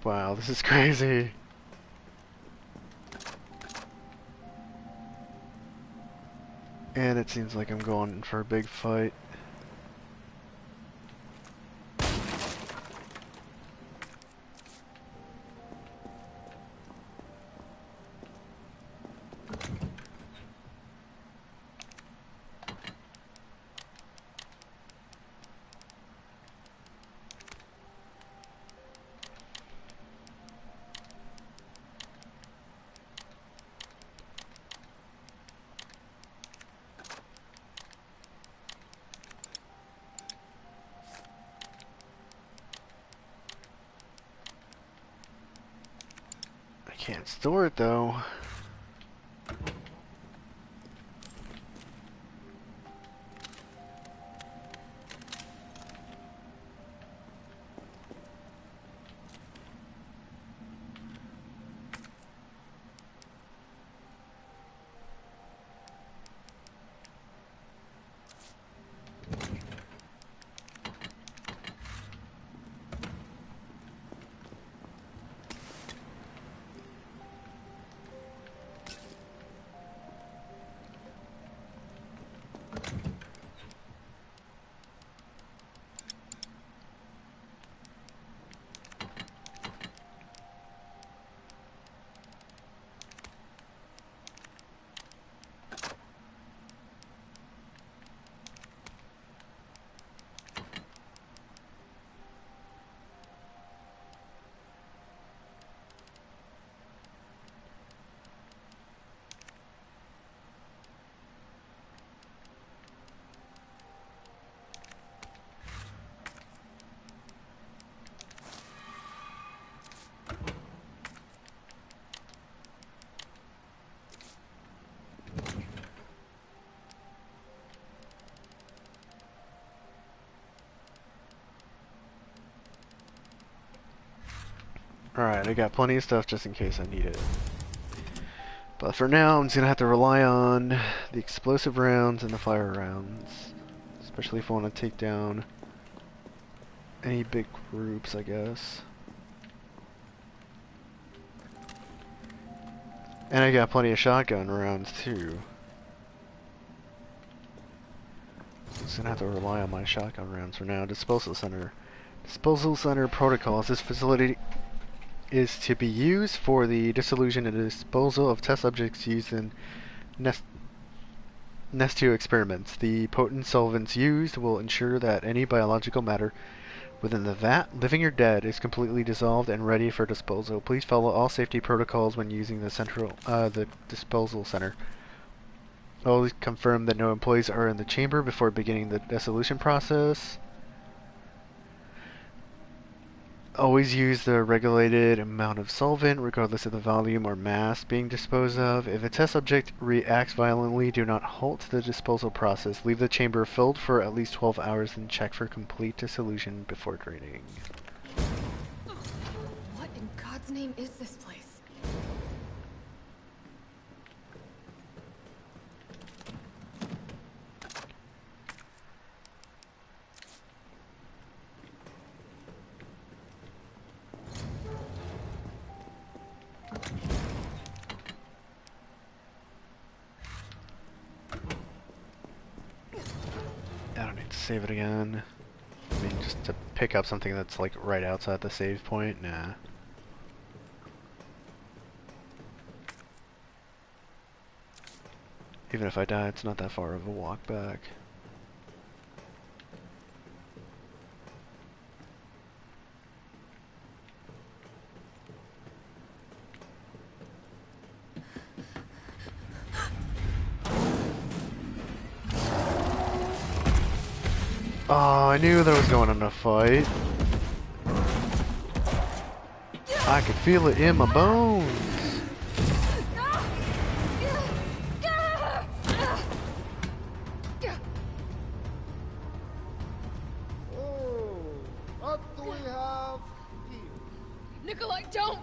A: Wow, this is crazy. And it seems like I'm going for a big fight. I can't store it though. Alright, I got plenty of stuff just in case I need it. But for now, I'm just gonna have to rely on the explosive rounds and the fire rounds. Especially if I want to take down any big groups, I guess. And I got plenty of shotgun rounds too. I'm just gonna have to rely on my shotgun rounds for now. Disposal center. Disposal center protocols. This facility is to be used for the dissolution and disposal of test subjects used in Nest 2 experiments. The potent solvents used will ensure that any biological matter within the vat, living or dead, is completely dissolved and ready for disposal. Please follow all safety protocols when using the disposal center. Always confirm that no employees are in the chamber before beginning the dissolution process. Always use the regulated amount of solvent, regardless of the volume or mass being disposed of. If a test subject reacts violently, do not halt the disposal process. Leave the chamber filled for at least 12 hours and check for complete dissolution before draining.
B: What in God's name is this place?
A: save it again. I mean, just to pick up something that's like right outside the save point, nah. Even if I die, it's not that far of a walk back. Oh, I knew there was going on a fight. I could feel it in my bones.
E: What do we have here?
B: Nikolai, don't!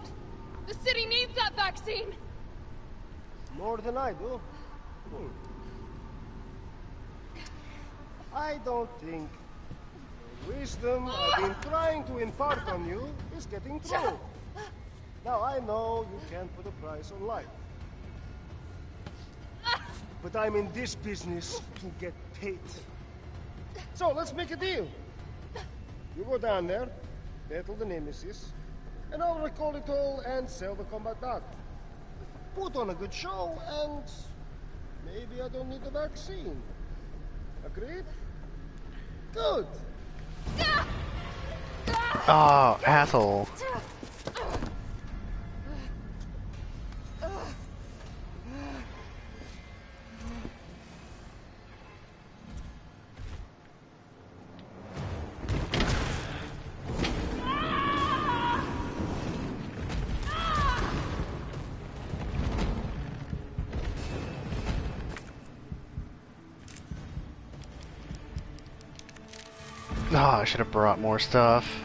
B: The city needs that vaccine!
E: More than I do. I don't think the wisdom I've been trying to impart on you is getting through. Now I know you can't put a price on life. But I'm in this business to get paid. So let's make a deal. You go down there, battle the Nemesis, and I'll recall it all and sell the combat dog. Put on a good show, and maybe I don't need the vaccine. Agreed? Good.
A: Oh, asshole. Oh, I should have brought more stuff.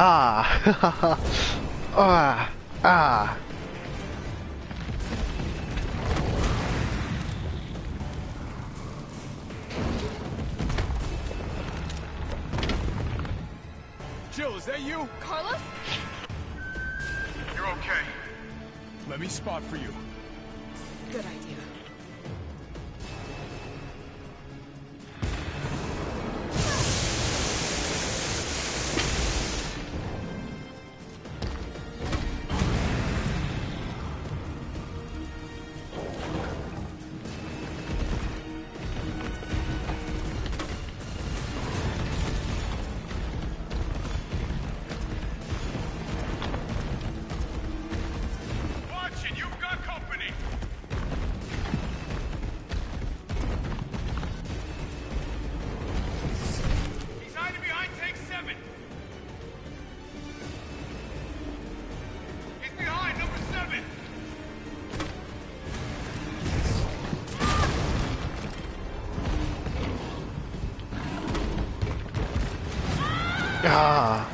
A: Ah! Ah! Ah!
F: Jill, is that you?
B: Carlos?
F: You're okay. Let me spot for you.
B: Good idea.
F: Watch it, you've got company. He's hiding behind tank 7. He's behind number 7.
A: Ah!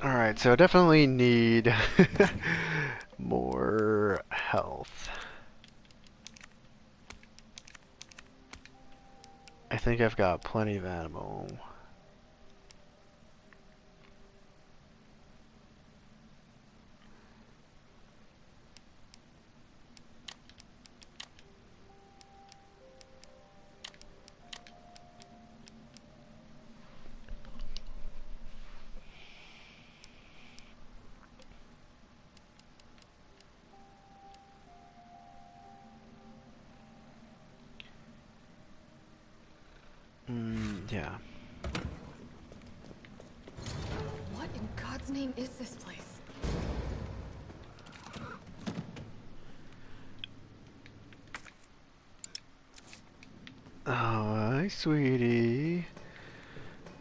A: Alright, so I definitely need more health. I think I've got plenty of ammo.
B: thing is this place?
A: Oh, hi, sweetie.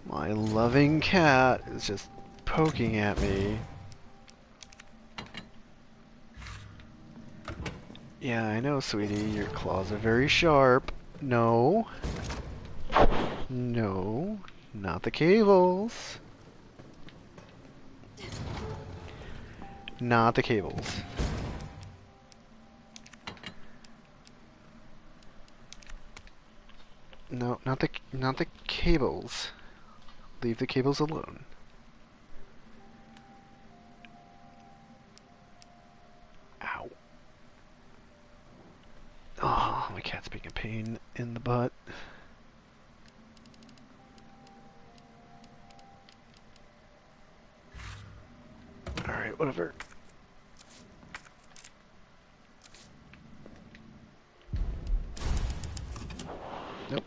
A: My loving cat is just poking at me. Yeah, I know, sweetie. Your claws are very sharp. No. No. Not the cables. Not the cables. No, not the cables. Leave the cables alone. Ow. Oh, my cat's being a pain in the butt. Alright, whatever. Nope.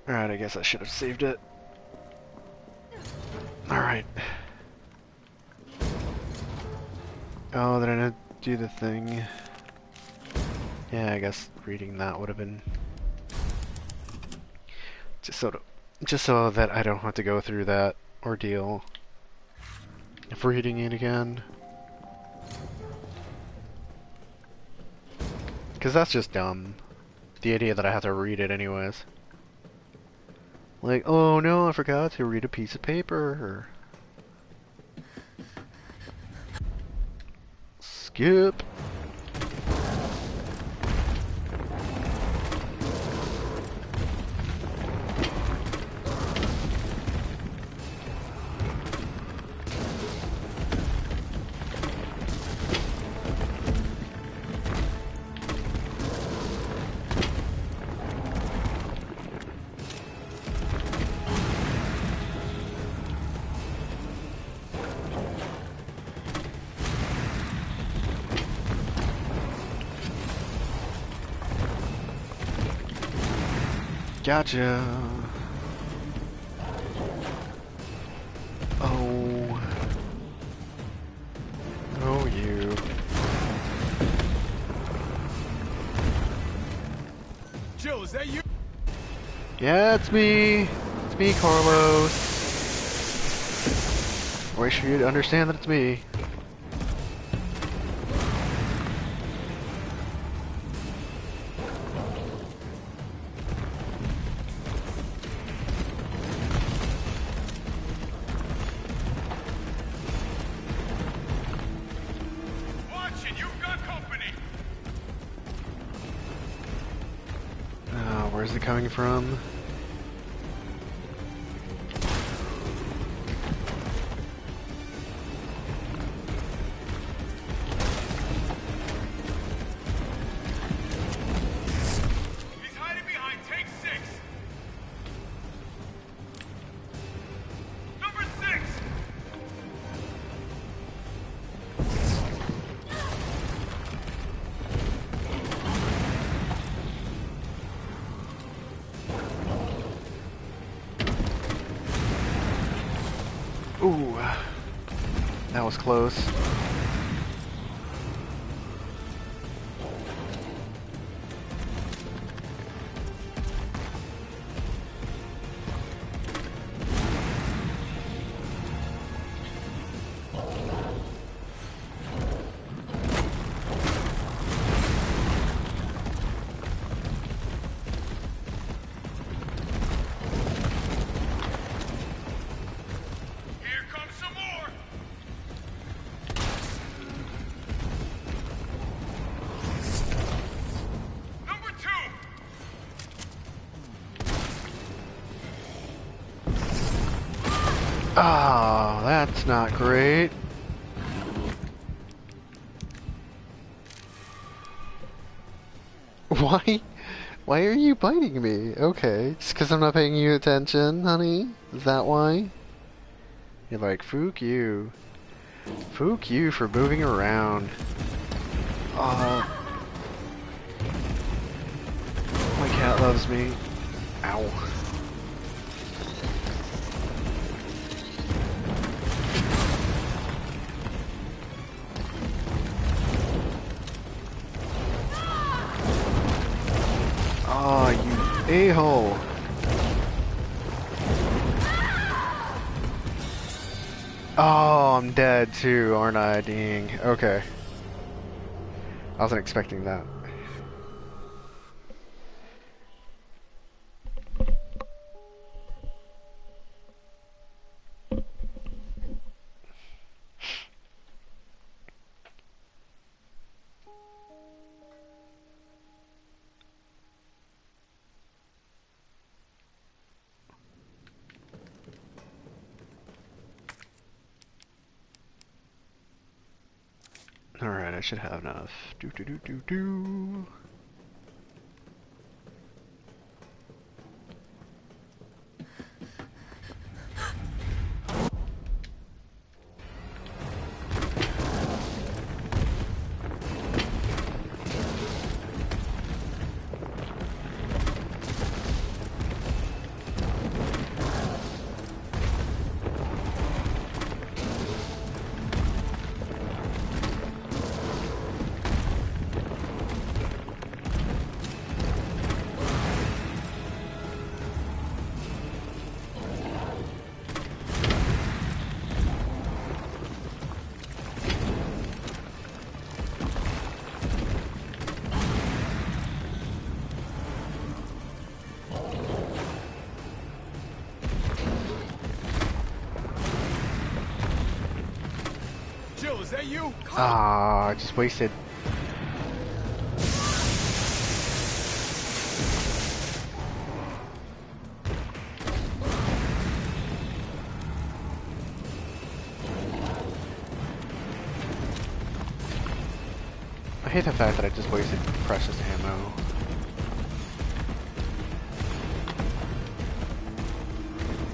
A: Alright, I guess I should have saved it. Alright. Oh, did I not do the thing? Yeah, I guess reading that would have been just so that I don't have to go through that ordeal of reading it again. Because that's just dumb. The idea that I have to read it anyways. Like, oh no, I forgot to read a piece of paper. Skip. Gotcha. Oh. Oh, you.
F: Jill, is that you?
A: Yeah, it's me. It's me, Carlos. I wish you'd understand that it's me.
F: Watch it, you've got company.
A: Where's it coming from?
F: He's hiding behind take 6. Number 6.
A: Ooh, that was close.
F: Here comes some more. Number 2.
A: Oh, that's not great. Why? Why are you biting me? Okay, just because I'm not paying you attention, honey? Is that why? You're like, fook you. Fook you for moving around. Oh. My cat loves me. Ow. a-hole. Oh, I'm dead too, aren't I? Dang. Okay. I wasn't expecting that. Alright, I should have enough. Do do do do do.
F: Jill, is that you?
A: Ah, I just wasted. I hate the fact that I just wasted precious ammo.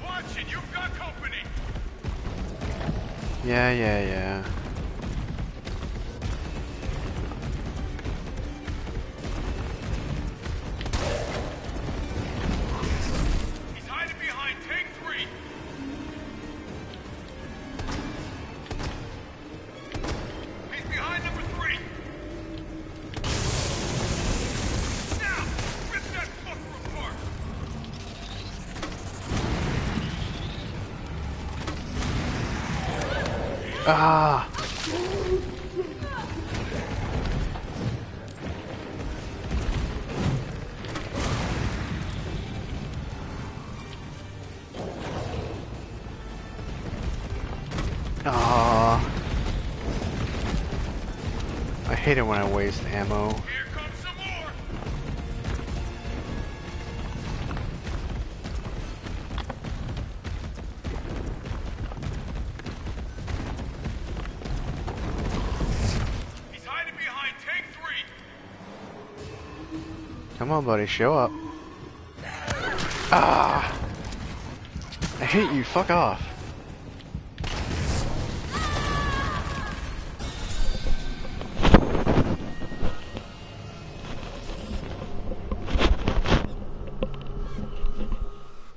F: Watch it, you've got company.
A: Yeah.
F: He's hiding behind tank 3. He's behind number 3. Now, rip that fucker apart.
A: Ah! Ah! I hate it when I waste ammo.
F: Here comes some more. He's hiding behind tank 3.
A: Come on, buddy, show up. Ah! I hate you, fuck off.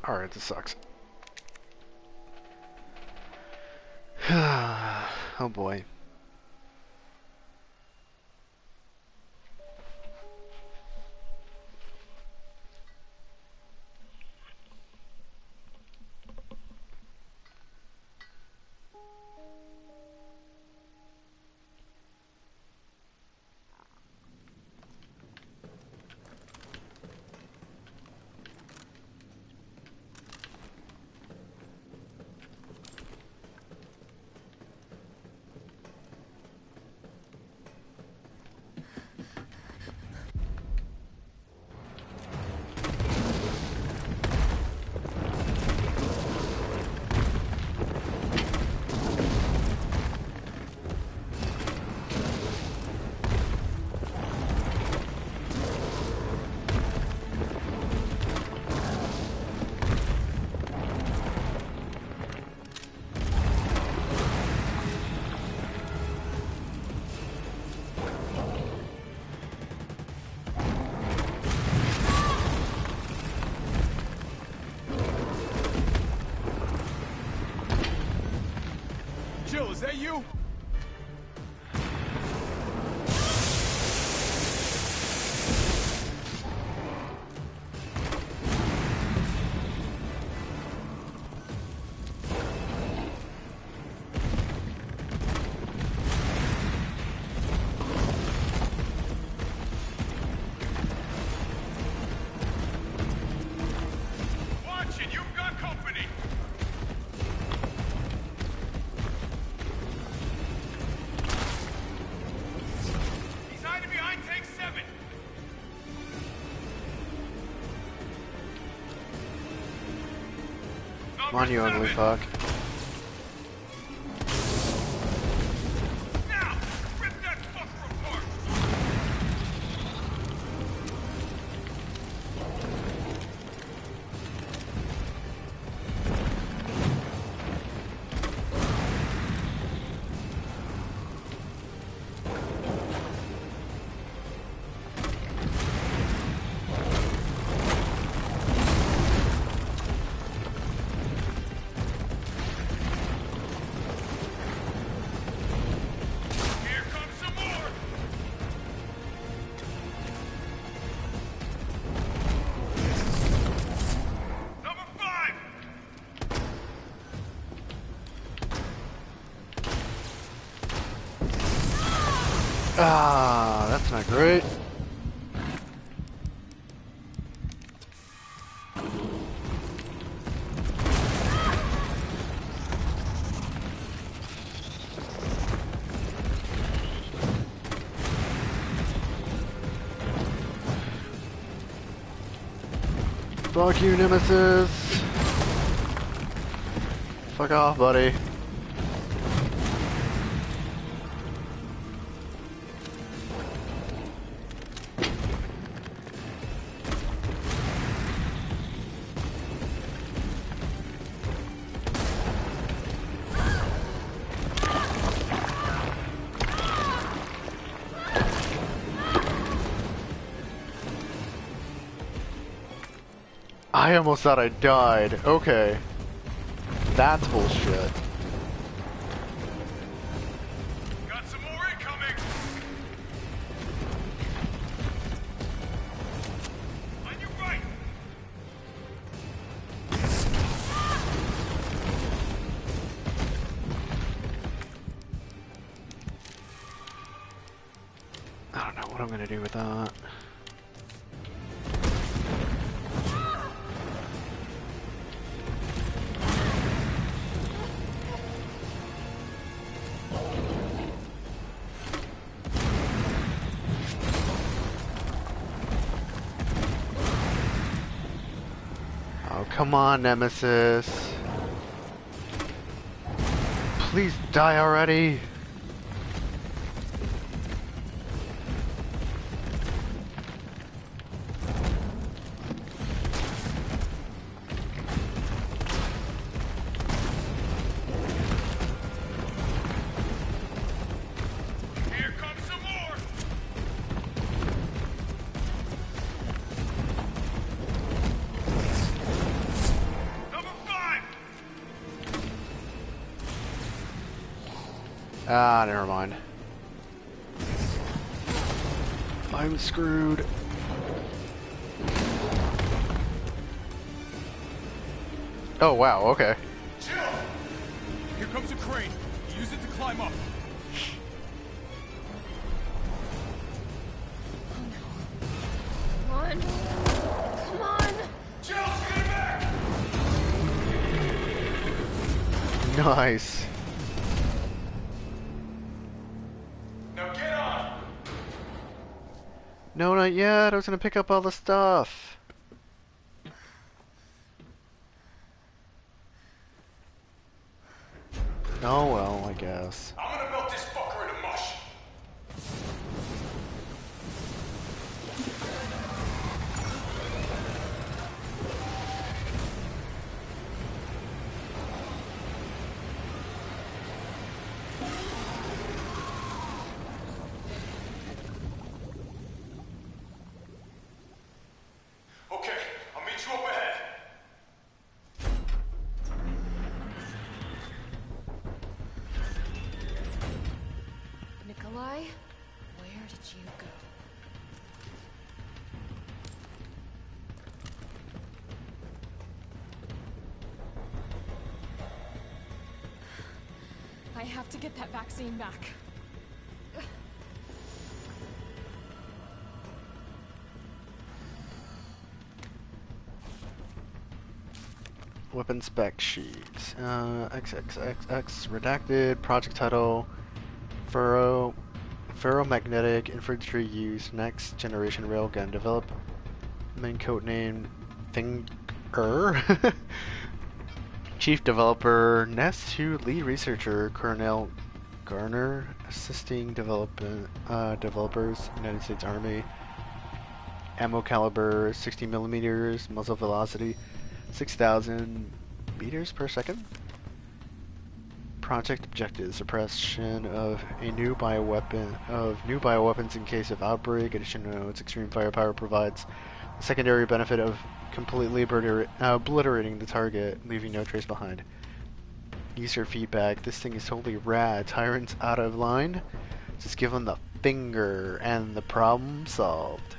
A: Alright, this sucks. Oh boy.
F: Jill, is that you?
A: Come on, you ugly fuck.
F: Now! Rip that fucker apart! Here comes some more! Number 5!
A: Ah, that's not great. Fuck you, Nemesis. Fuck off, buddy. I almost thought I died. Okay. That's bullshit.
F: Got some more incoming! On your right!
A: I don't know what I'm gonna do with that. Oh, come on, Nemesis. Please die already.
F: Here comes some more! Number 5!
A: Ah, never mind. I'm screwed. Oh, wow, okay.
F: Jill! Here comes a crane. Use it to climb up.
B: Come on. Come on.
F: Jill, get back!
A: Nice.
F: Now get on!
A: No, not yet. I was gonna pick up all the stuff. Oh well, I guess.
F: I'm gonna melt this fucker into mush. Okay, I'll meet you up ahead.
B: Nikolai, where did you go? I have to get that vaccine back.
A: Weapon spec sheet. XXXX redacted. Project title. Ferromagnetic infantry use. Next generation railgun. Develop. Main code name. Thinger. Chief Developer Ness to Lead Researcher Colonel Garner, assisting developers, United States Army. Ammo caliber 60 millimeters, muzzle velocity 6,000 meters per second. Project objectives: suppression of new bioweapons in case of outbreak. Addition notes: extreme firepower provides the secondary benefit of completely obliterating the target, leaving no trace behind. User feedback: this thing is totally rad. Tyrant's out of line. Just give him the finger and problem solved.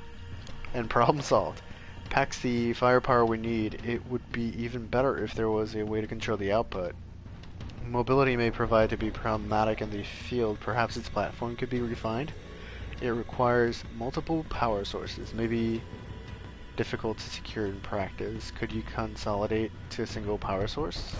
A: Packs the firepower we need. It would be even better if there was a way to control the output. Mobility may provide to be problematic in the field. Perhaps its platform could be refined. It requires multiple power sources, maybe difficult to secure in practice. Could you consolidate to a single power source?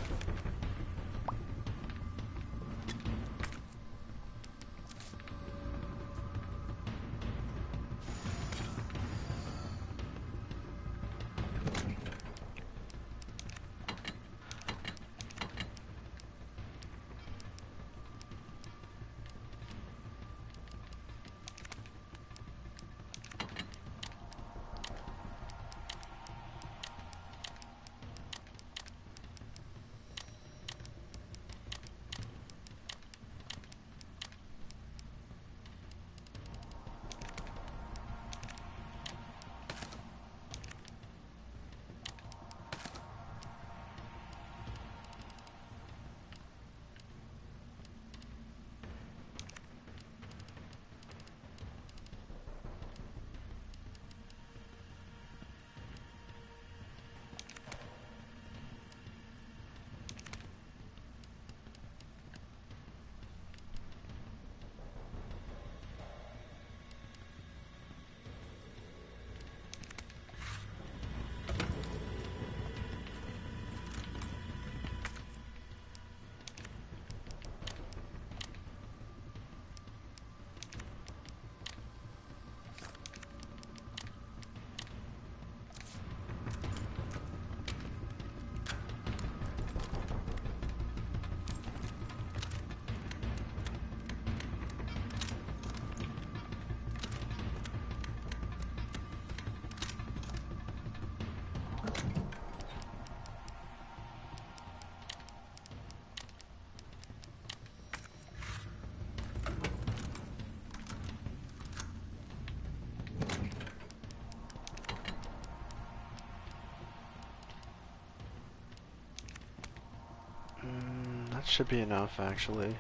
A: That should be enough, actually.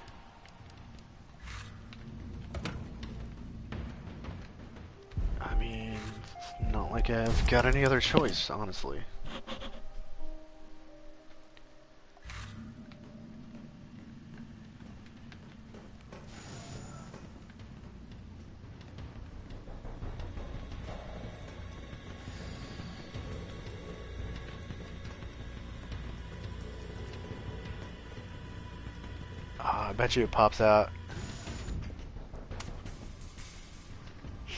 A: I mean, it's not like I've got any other choice, honestly. I bet you it pops out.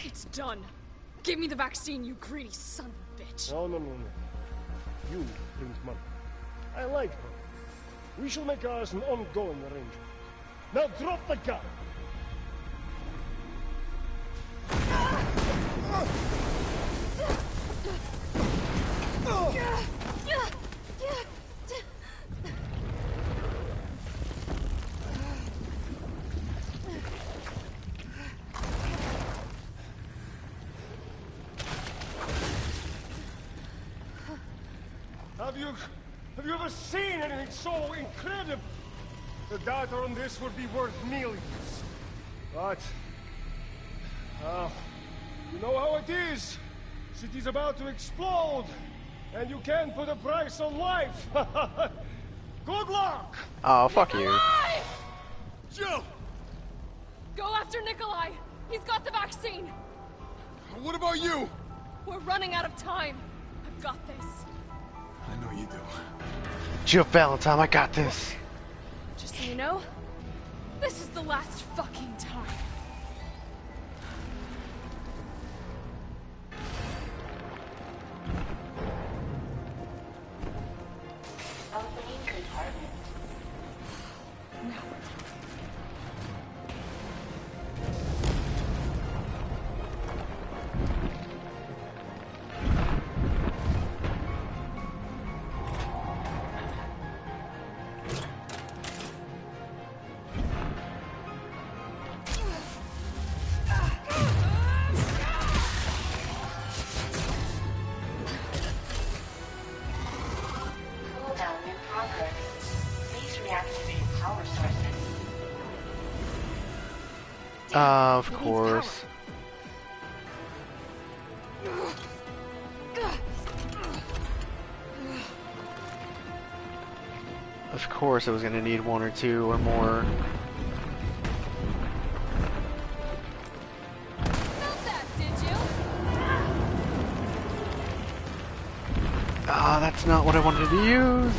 B: It's done. Give me the vaccine, you greedy son of a bitch.
E: No. You print money. I like money. We shall make ours an ongoing arrangement. Now drop the gun! Have you ever seen anything so incredible? The data on this would be worth millions. But, you know how it is. City's about to explode, and you can't put a price on life. Good luck!
A: Oh, fuck you.
F: Jill!
B: Go after Nikolai! He's got the vaccine!
F: What about you?
B: We're running out of time. I've got this.
F: I know you do.
A: Jill Valentine, I got this.
B: Just so you know, this is the last fucking time.
D: Opening could hardly Cooldown in progress. Please reactivate power sources.
A: Of
B: It needs
A: course. Of course, I was gonna need one or two or more.
B: Felt that, did you?
A: Ah, that's not what I wanted to use.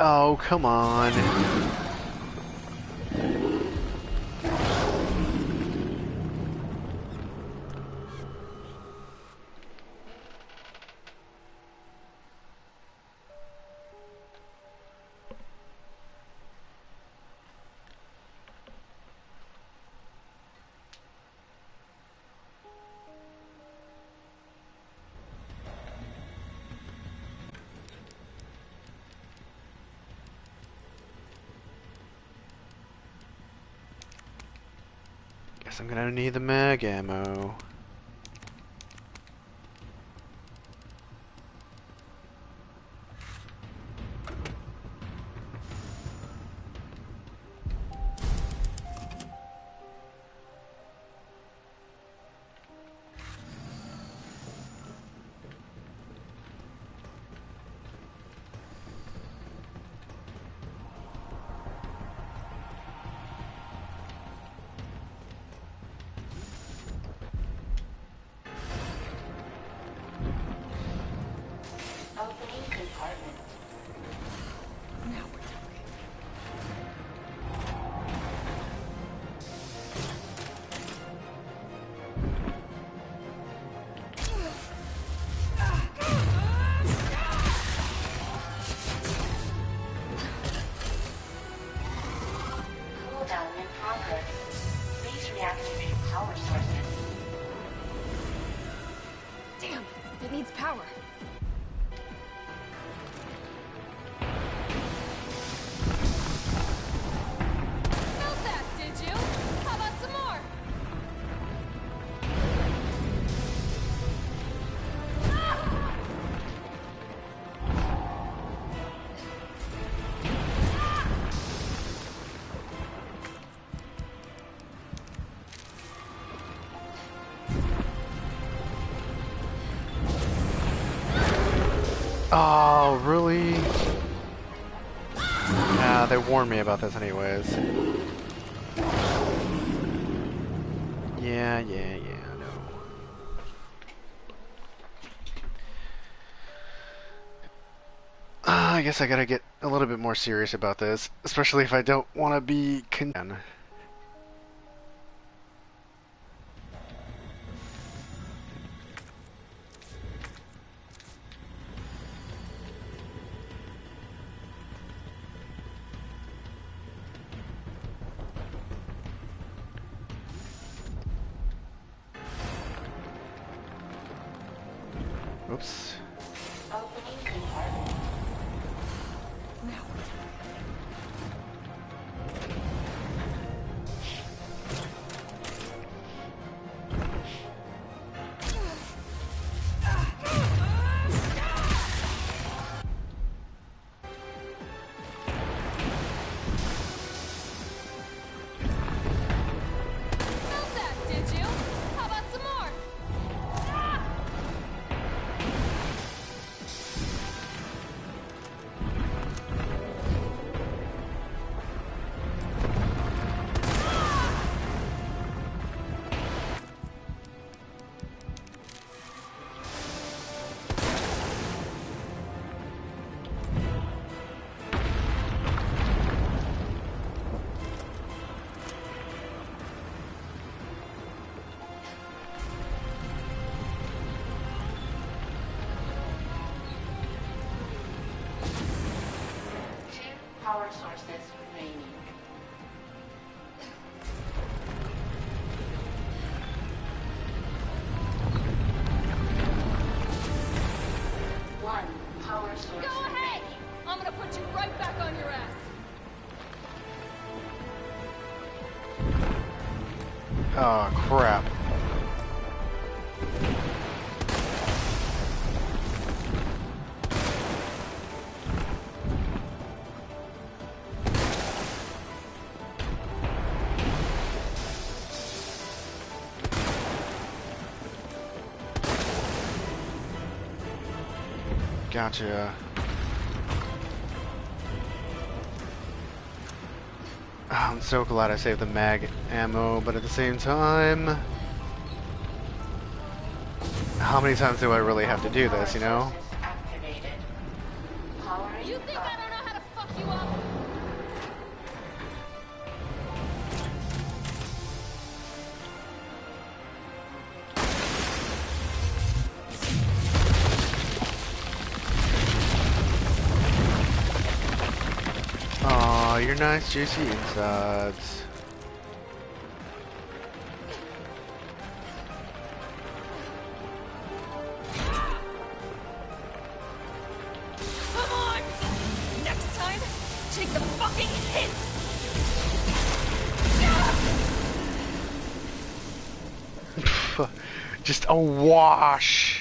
A: Oh, come on. Guess I'm gonna need the mag ammo.
D: Opening compartment.
B: Now we're talking.
D: Cooldown in progress. Please reactivate power sources.
B: Damn, it needs power. Felt that, did you? How about some more?
A: Oh, really? Nah, they warned me about this anyways. Yeah, I know. I guess I gotta get a little bit more serious about this, especially if I don't want to be Oops.
D: Opening compartment.
B: Now we're talking. Felt that, did you? How about some more?
D: power sources remaining. One power source
B: Go ahead!
D: remaining.
B: I'm gonna put you right back on your ass.
A: Oh, crap. Gotcha. Oh, I'm so glad I saved the mag ammo, but at the same time, how many times do I really have to do this, you know?
D: Power sources activated. Powering
B: You think
D: up.
B: I don't know how to fuck you up?
A: Aw, you're nice, juicy insides.
B: Come on! Next time, take the fucking hit!
A: Just a wash.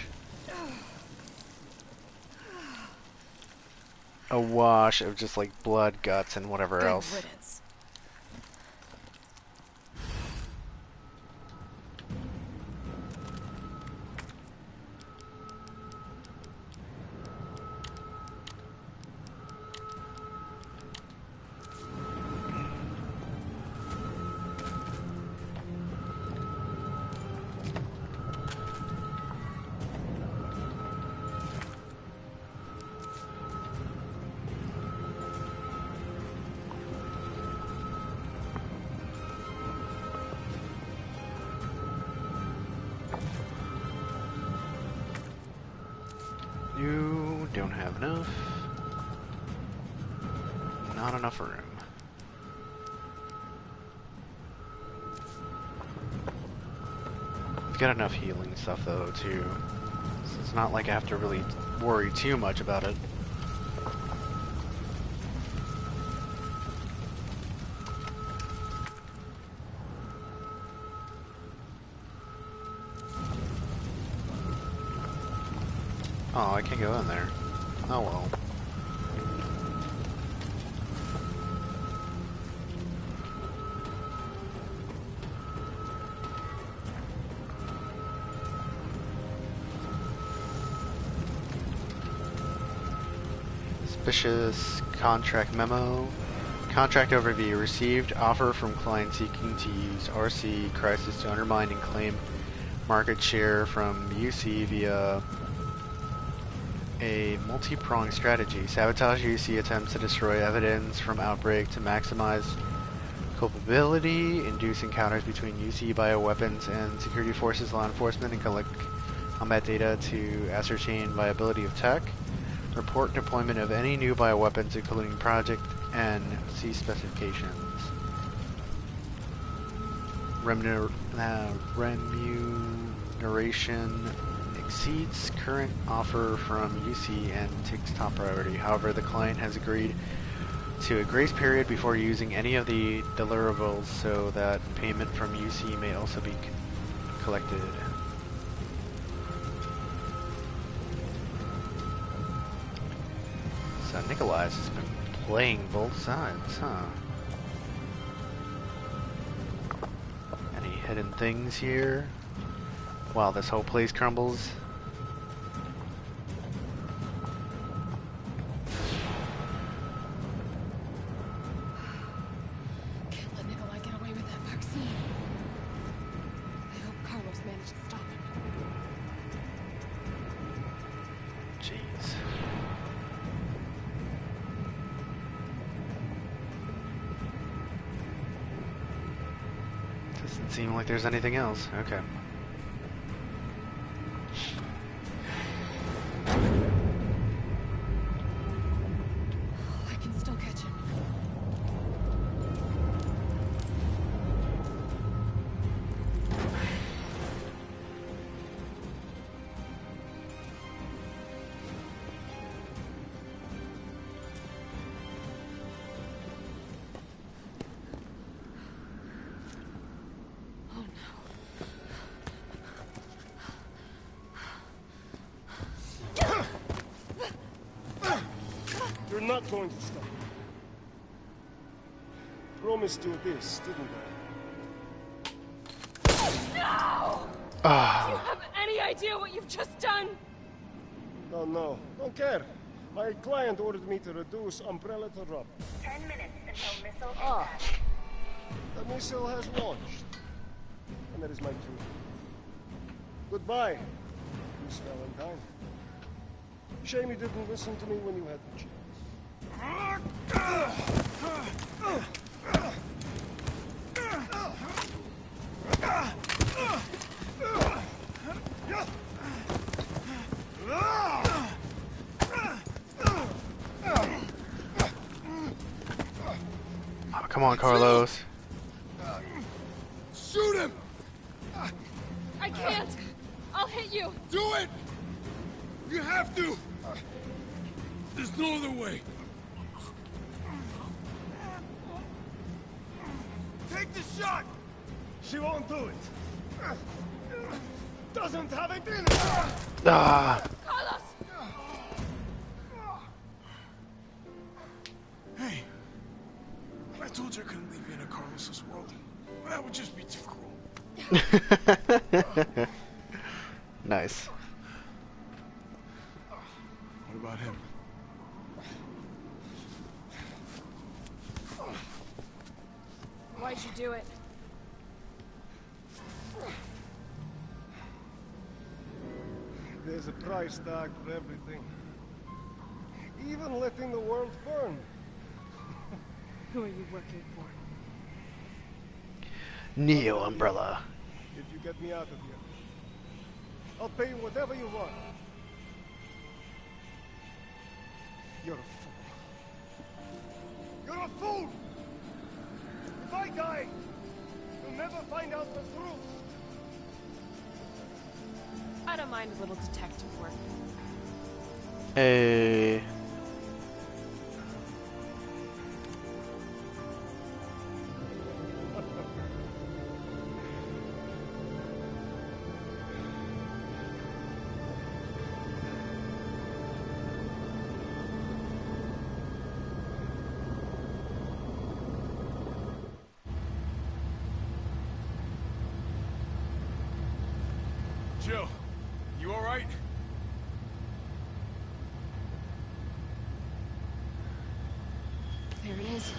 A: A wash of just like blood, guts, and whatever
B: Good
A: else.
B: riddance.
A: You don't have enough. Not enough room. Got enough healing stuff though too. So it's not like I have to really worry too much about it. Oh, I can't go in there. Oh well. Suspicious contract memo. Contract overview received. Offer from client seeking to use RC Crisis to undermine and claim market share from UC via a multi-pronged strategy. Sabotage UC attempts to destroy evidence from outbreak to maximize culpability, induce encounters between UC bioweapons and security forces, law enforcement, and collect combat data to ascertain viability of tech. Report deployment of any new bioweapons, including Project N. See specifications. Remuneration exceeds current offer from UC and takes top priority. However, the client has agreed to a grace period before using any of the deliverables so that payment from UC may also be collected. So Nikolai's has been playing both sides, huh? Any hidden things here? While this whole place crumbles.
B: Can't let Nikolai get away with that vaccine. I hope Carlos managed to stop him.
A: Jeez. Doesn't seem like there's anything else. Okay.
B: I can still catch him.
E: We're not going to stop. Promised you this, didn't I?
B: No! Do you
A: Ah.
B: have any idea what you've just done?
E: No, no, don't care. My client ordered me to reduce Umbrella to rubber.
D: 10 minutes until missile
E: Ah.
D: impact.
E: The missile has launched. And that is my cue. Goodbye, Miss Valentine. Shame you didn't listen to me when you had the
A: Oh, come on, Carlos.
F: Shoot him!
B: I can't! I'll hit you!
F: Do it! You have to! There's no other way. Take the shot!
E: She won't do it. Doesn't have it in her.
A: Ah.
B: Carlos!
C: Hey, I told you I couldn't leave you in a Carlos's world. That would just be too cruel.
A: Nice.
C: What about him?
B: Why'd you do it?
E: There's a price tag for everything. Even letting the world burn.
B: Who are you working for?
A: Neo Umbrella.
E: If you get me out of here, I'll pay you whatever you want. You're a fool. You're a fool! If I die, you'll never find out the truth.
B: I don't mind a little detective work.
A: Hey.
F: Jill, you alright?
B: There he is.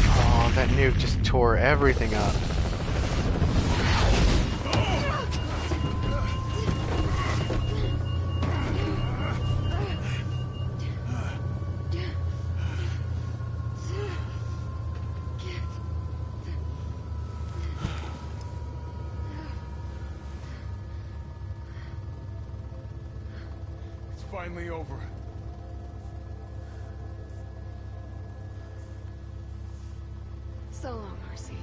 A: Oh, that nuke just tore everything up.
F: It's finally over.
B: So long, Marcy.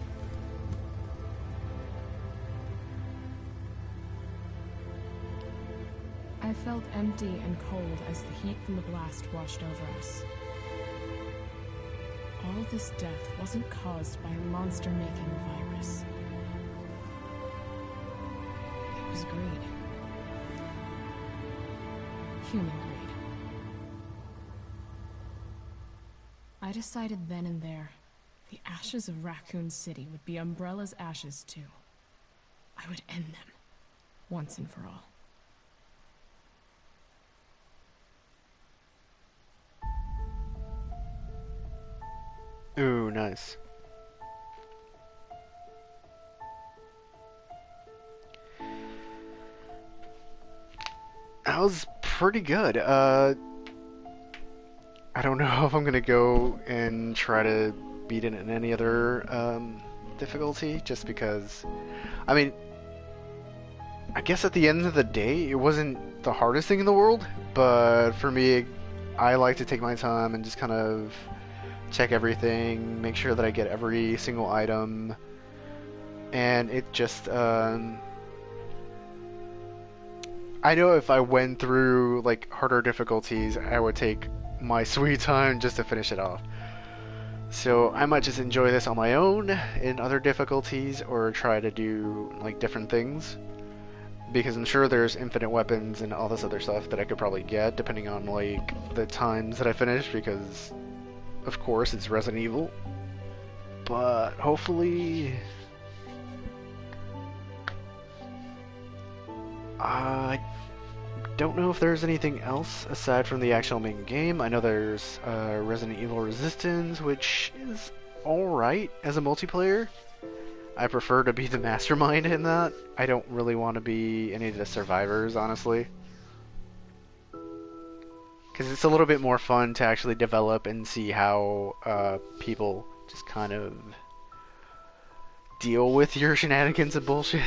G: I felt empty and cold as the heat from the blast washed over us. All this death wasn't caused by a monster-making virus. It was greed. Human greed. I decided then and there, the ashes of Raccoon City would be Umbrella's ashes too. I would end them, once and for all.
A: Ooh, nice. That was pretty good. I don't know if I'm gonna go and try to beat it in any other difficulty, just because, I mean, I guess at the end of the day, it wasn't the hardest thing in the world, but for me, I like to take my time and just kind of check everything, make sure that I get every single item, and it just, I know if I went through, like, harder difficulties, I would take my sweet time just to finish it off. So I might just enjoy this on my own in other difficulties, or try to do like different things, because I'm sure there's infinite weapons and all this other stuff that I could probably get depending on like the times that I finish, because of course it's Resident Evil. But hopefully I don't know if there's anything else aside from the actual main game. I know there's Resident Evil Resistance, which is alright as a multiplayer. I prefer to be the mastermind in that. I don't really want to be any of the survivors, honestly. Because it's a little bit more fun to actually develop and see how people just kind of deal with your shenanigans and bullshit.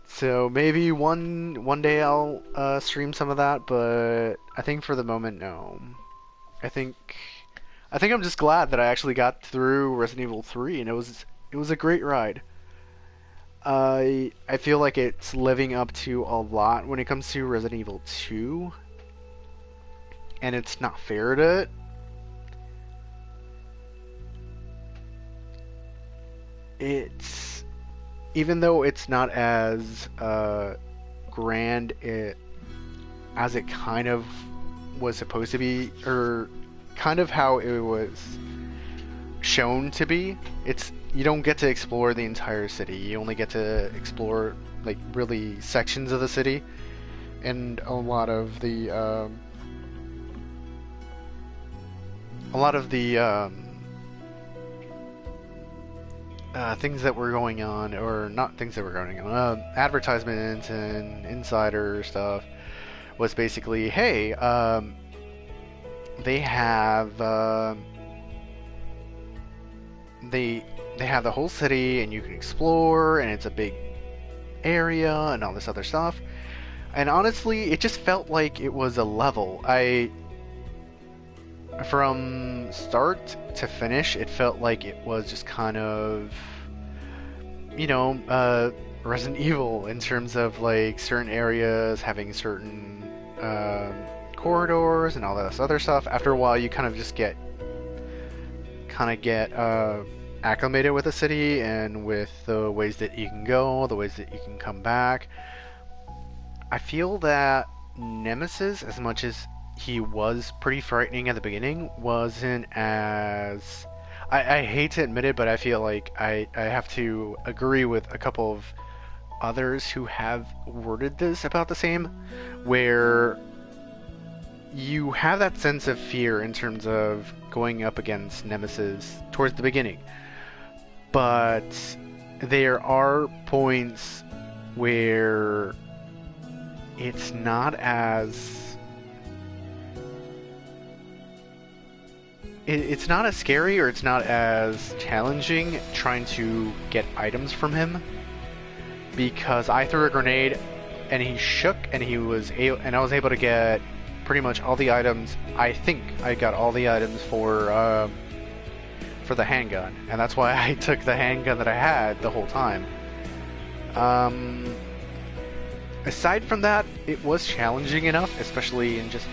A: So maybe one day I'll stream some of that, but I think for the moment, no. I think I'm just glad that I actually got through Resident Evil 3, and it was a great ride. I feel like it's living up to a lot when it comes to Resident Evil 2, and it's not fair to it. It's, even though it's not as grand as it kind of was supposed to be, or kind of how it was shown to be, you don't get to explore the entire city. You only get to explore like really sections of the city, and a lot of the things that were going on, or not things that were going on, advertisements and insider stuff, was basically, hey, they have they have the whole city and you can explore, and it's a big area and all this other stuff. And honestly, it just felt like it was a level. From start to finish, it felt like it was just kind of, you know, Resident Evil in terms of like certain areas having certain corridors and all this other stuff. After a while, you kind of just get acclimated with the city and with the ways that you can go, the ways that you can come back. I feel that Nemesis, as much as he was pretty frightening at the beginning, wasn't as... I hate to admit it, but I feel like I have to agree with a couple of others who have worded this about the same, where you have that sense of fear in terms of going up against Nemesis towards the beginning. But there are points where it's not as... It's not as scary, or it's not as challenging trying to get items from him, because I threw a grenade and he shook, and I was able to get pretty much all the items. I think I got all the items for the handgun, and that's why I took the handgun that I had the whole time. Aside from that, it was challenging enough, especially in just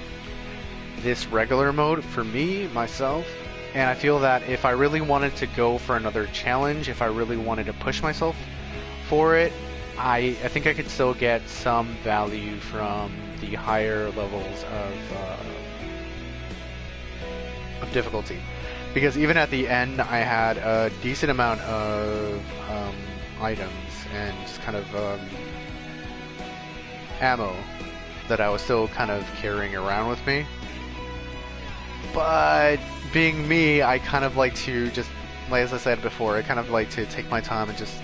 A: this regular mode for me, myself, and I feel that if I really wanted to go for another challenge, if I really wanted to push myself for it, I think I could still get some value from the higher levels of difficulty. Because even at the end, I had a decent amount of items and just kind of ammo that I was still kind of carrying around with me. But being me, I kind of like to just, like as I said before, I kind of like to take my time and just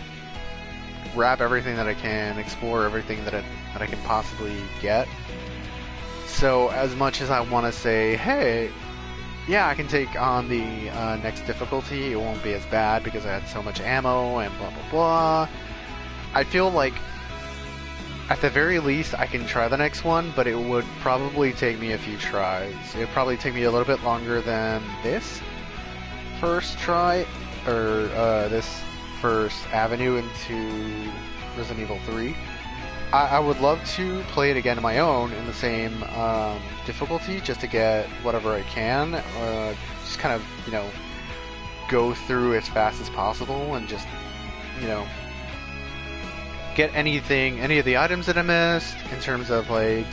A: grab everything that I can, explore everything that I can possibly get. So as much as I want to say, hey, yeah, I can take on the next difficulty, it won't be as bad because I had so much ammo and blah blah blah, I feel like at the very least I can try the next one, but it would probably take me a few tries. It would probably take me a little bit longer than this first try, or this first avenue into Resident Evil 3. I would love to play it again on my own in the same difficulty, just to get whatever I can. Just kind of, go through as fast as possible and just, you know, get any of the items that I missed in terms of like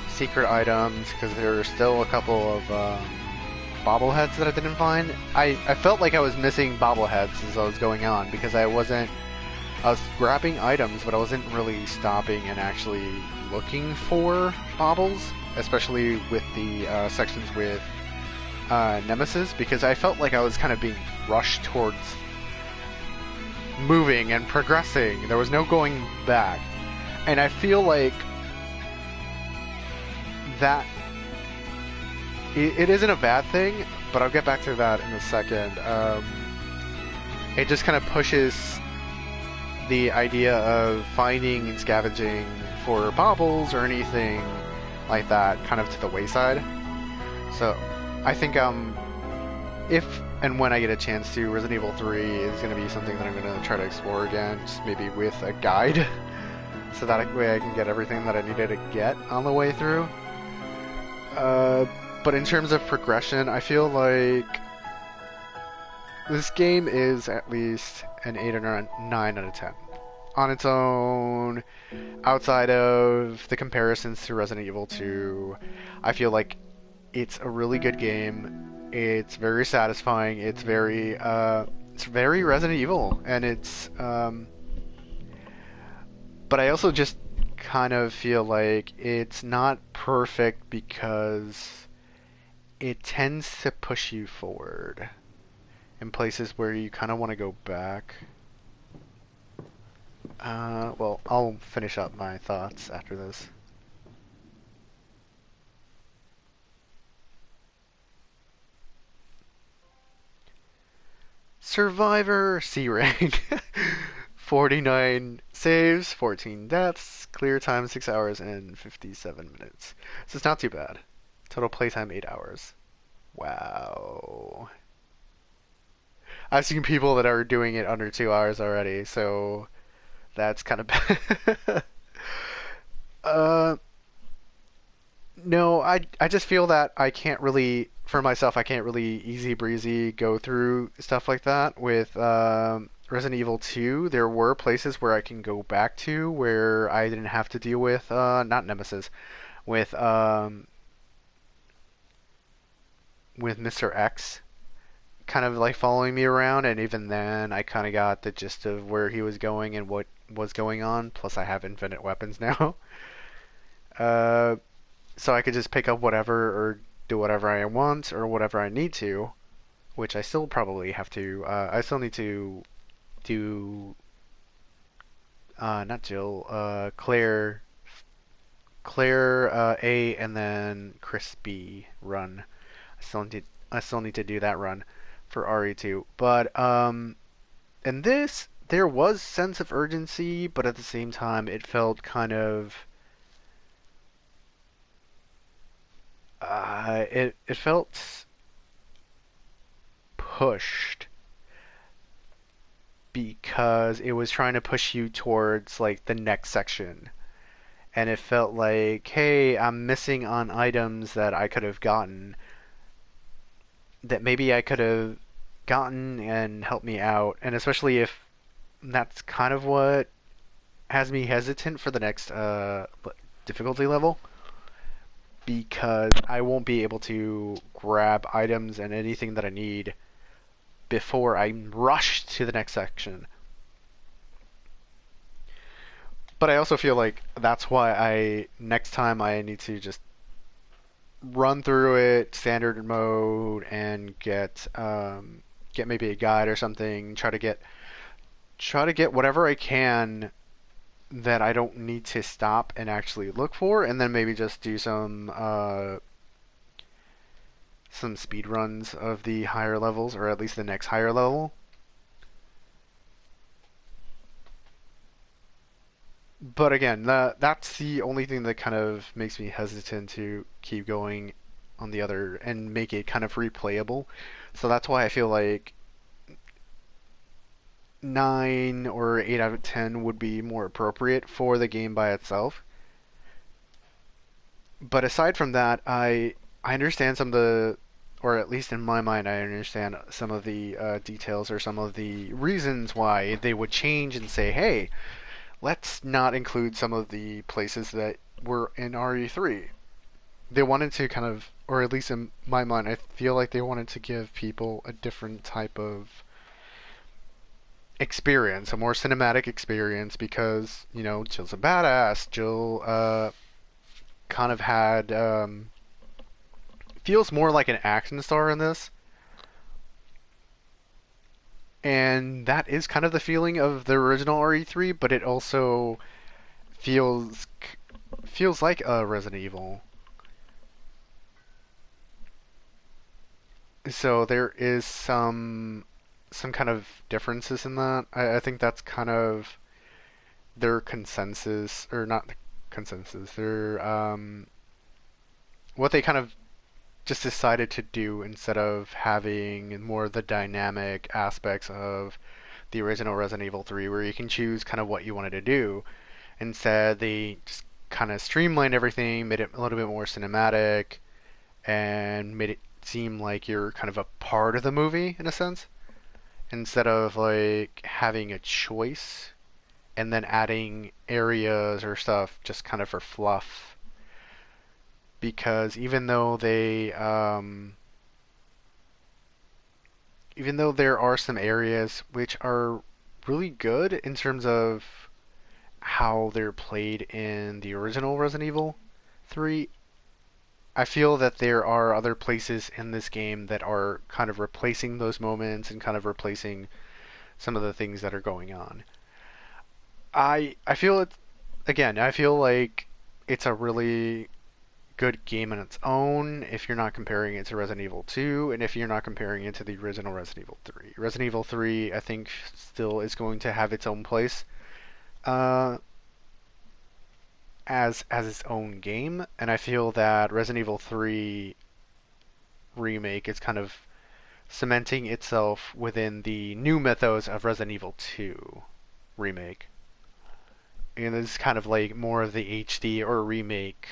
A: secret items, because there are still a couple of bobbleheads that I didn't find. I felt like I was missing bobbleheads as I was going on, because I was grabbing items, but I wasn't really stopping and actually looking for baubles, especially with the sections with Nemesis, because I felt like I was kind of being rushed towards moving and progressing. There was no going back. And I feel like that it isn't a bad thing, but I'll get back to that in a second. It just kind of pushes the idea of finding and scavenging for baubles or anything like that kind of to the wayside. So I think if and when I get a chance to, Resident Evil 3 is going to be something that I'm going to try to explore again, just maybe with a guide, so that way I can get everything that I needed to get on the way through. But in terms of progression, I feel like this game is at least an 8 or a 9 out of 10. On its own, outside of the comparisons to Resident Evil 2, I feel like it's a really good game. It's very satisfying. It's very Resident Evil, and it's but I also just kind of feel like it's not perfect because it tends to push you forward in places where you kind of want to go back. Well, I'll finish up my thoughts after this. Survivor C rank. 49 saves, 14 deaths, clear time 6 hours and 57 minutes. So it's not too bad. Total playtime 8 hours. Wow. I've seen people that are doing it under 2 hours already, so that's kind of bad. No, I just feel that I can't really, for myself, I can't really easy breezy go through stuff like that. With Resident Evil 2, there were places where I can go back to where I didn't have to deal with, not Nemesis, with Mr. X kind of like following me around, and even then I kind of got the gist of where he was going and what was going on, plus I have infinite weapons now. So I could just pick up whatever or do whatever I want or whatever I need to, which I still probably have to. I still need to do not Jill, Claire A, and then Chris B run. I still need to do that run for RE2. But in this, there was sense of urgency, but at the same time, it felt kind of it felt pushed because it was trying to push you towards like the next section, and it felt like, hey, I'm missing on items that I could have gotten, that maybe I could have gotten and helped me out, and especially if that's kind of what has me hesitant for the next difficulty level, because I won't be able to grab items and anything that I need before I rush to the next section. But I also feel like that's why next time I need to just run through it standard mode and get maybe a guide or something, try to get whatever I can that I don't need to stop and actually look for, and then maybe just do some speed runs of the higher levels, or at least the next higher level. But again, that's the only thing that kind of makes me hesitant to keep going on the other and make it kind of replayable. So that's why I feel like 9 or 8 out of 10 would be more appropriate for the game by itself. But aside from that, I understand some of the, or at least in my mind, I understand some of the details or some of the reasons why they would change and say, hey, let's not include some of the places that were in RE3. They wanted to kind of, or at least in my mind, I feel like they wanted to give people a different type of experience, a more cinematic experience, because, you know, Jill's a badass. Jill kind of had, feels more like an action star in this. And that is kind of the feeling of the original RE3, but it also feels feels like a Resident Evil. So there is some kind of differences in that. I think that's kind of their consensus, or not the consensus. Their what they kind of just decided to do instead of having more of the dynamic aspects of the original Resident Evil 3, where you can choose kind of what you wanted to do. Instead, they just kind of streamlined everything, made it a little bit more cinematic, and made it seem like you're kind of a part of the movie in a sense, instead of like having a choice and then adding areas or stuff just kind of for fluff. Because even though there are some areas which are really good in terms of how they're played in the original Resident Evil 3, I feel that there are other places in this game that are kind of replacing those moments and kind of replacing some of the things that are going on. I feel it again, I feel like it's a really good game on its own if you're not comparing it to Resident Evil 2 and if you're not comparing it to the original Resident Evil 3. Resident Evil 3 I think still is going to have its own place uh, as its own game, and I feel that Resident Evil 3 remake is kind of cementing itself within the new mythos of Resident Evil 2 remake. And this is kind of like more of the HD or remake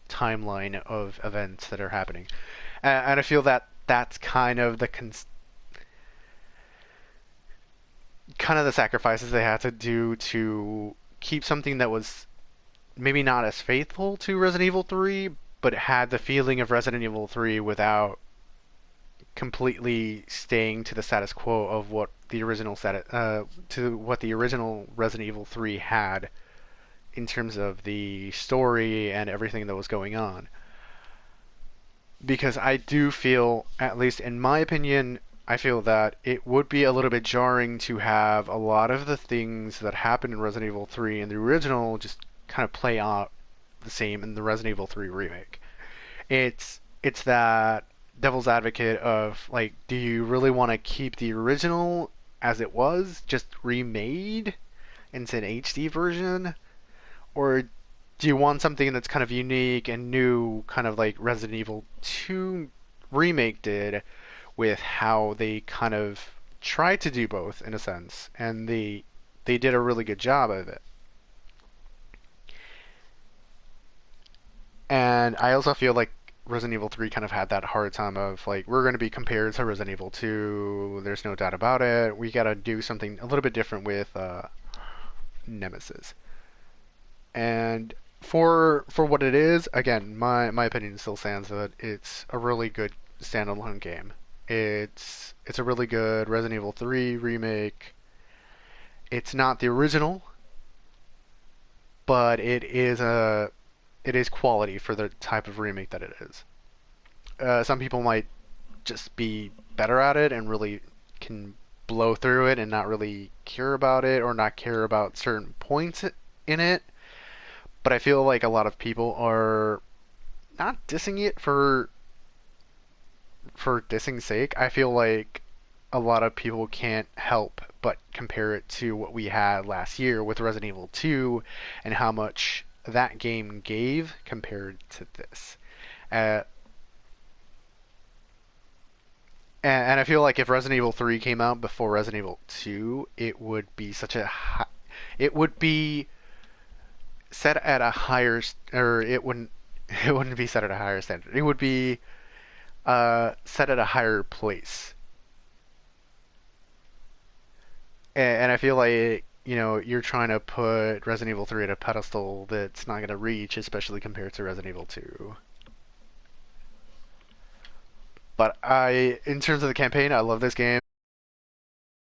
A: timeline of events that are happening. And I feel that that's kind of the kind of the sacrifices they had to do to keep something that was maybe not as faithful to Resident Evil 3, but it had the feeling of Resident Evil 3 without completely staying to the status quo of what the original to what the original Resident Evil 3 had in terms of the story and everything that was going on. Because I do feel, at least in my opinion, I feel that it would be a little bit jarring to have a lot of the things that happened in Resident Evil 3 in the original just kind of play out the same in the Resident Evil 3 remake. It's that devil's advocate of like, do you really want to keep the original as it was, just remade into an HD version, or do you want something that's kind of unique and new, kind of like Resident Evil 2 remake did, with how they kind of tried to do both in a sense, and they did a really good job of it. And I also feel like Resident Evil 3 kind of had that hard time of like, we're going to be compared to Resident Evil 2. There's no doubt about it. We got to do something a little bit different with Nemesis. And for what it is, again, my opinion still stands that it's a really good standalone game. It's a really good Resident Evil 3 remake. It's not the original, but it is quality for the type of remake that it is. Some people might just be better at it and really can blow through it and not really care about it or not care about certain points in it. But I feel like a lot of people are not dissing it for dissing's sake. I feel like a lot of people can't help but compare it to what we had last year with Resident Evil 2 and how much that game gave compared to this. Uh, and I feel like if Resident Evil 3 came out before Resident Evil 2, it would be it would be set at a higher, or it wouldn't, it wouldn't be set at a higher standard. It would be set at a higher place. And I feel like, you're trying to put Resident Evil 3 at a pedestal that's not going to reach, especially compared to Resident Evil 2. But in terms of the campaign, I love this game.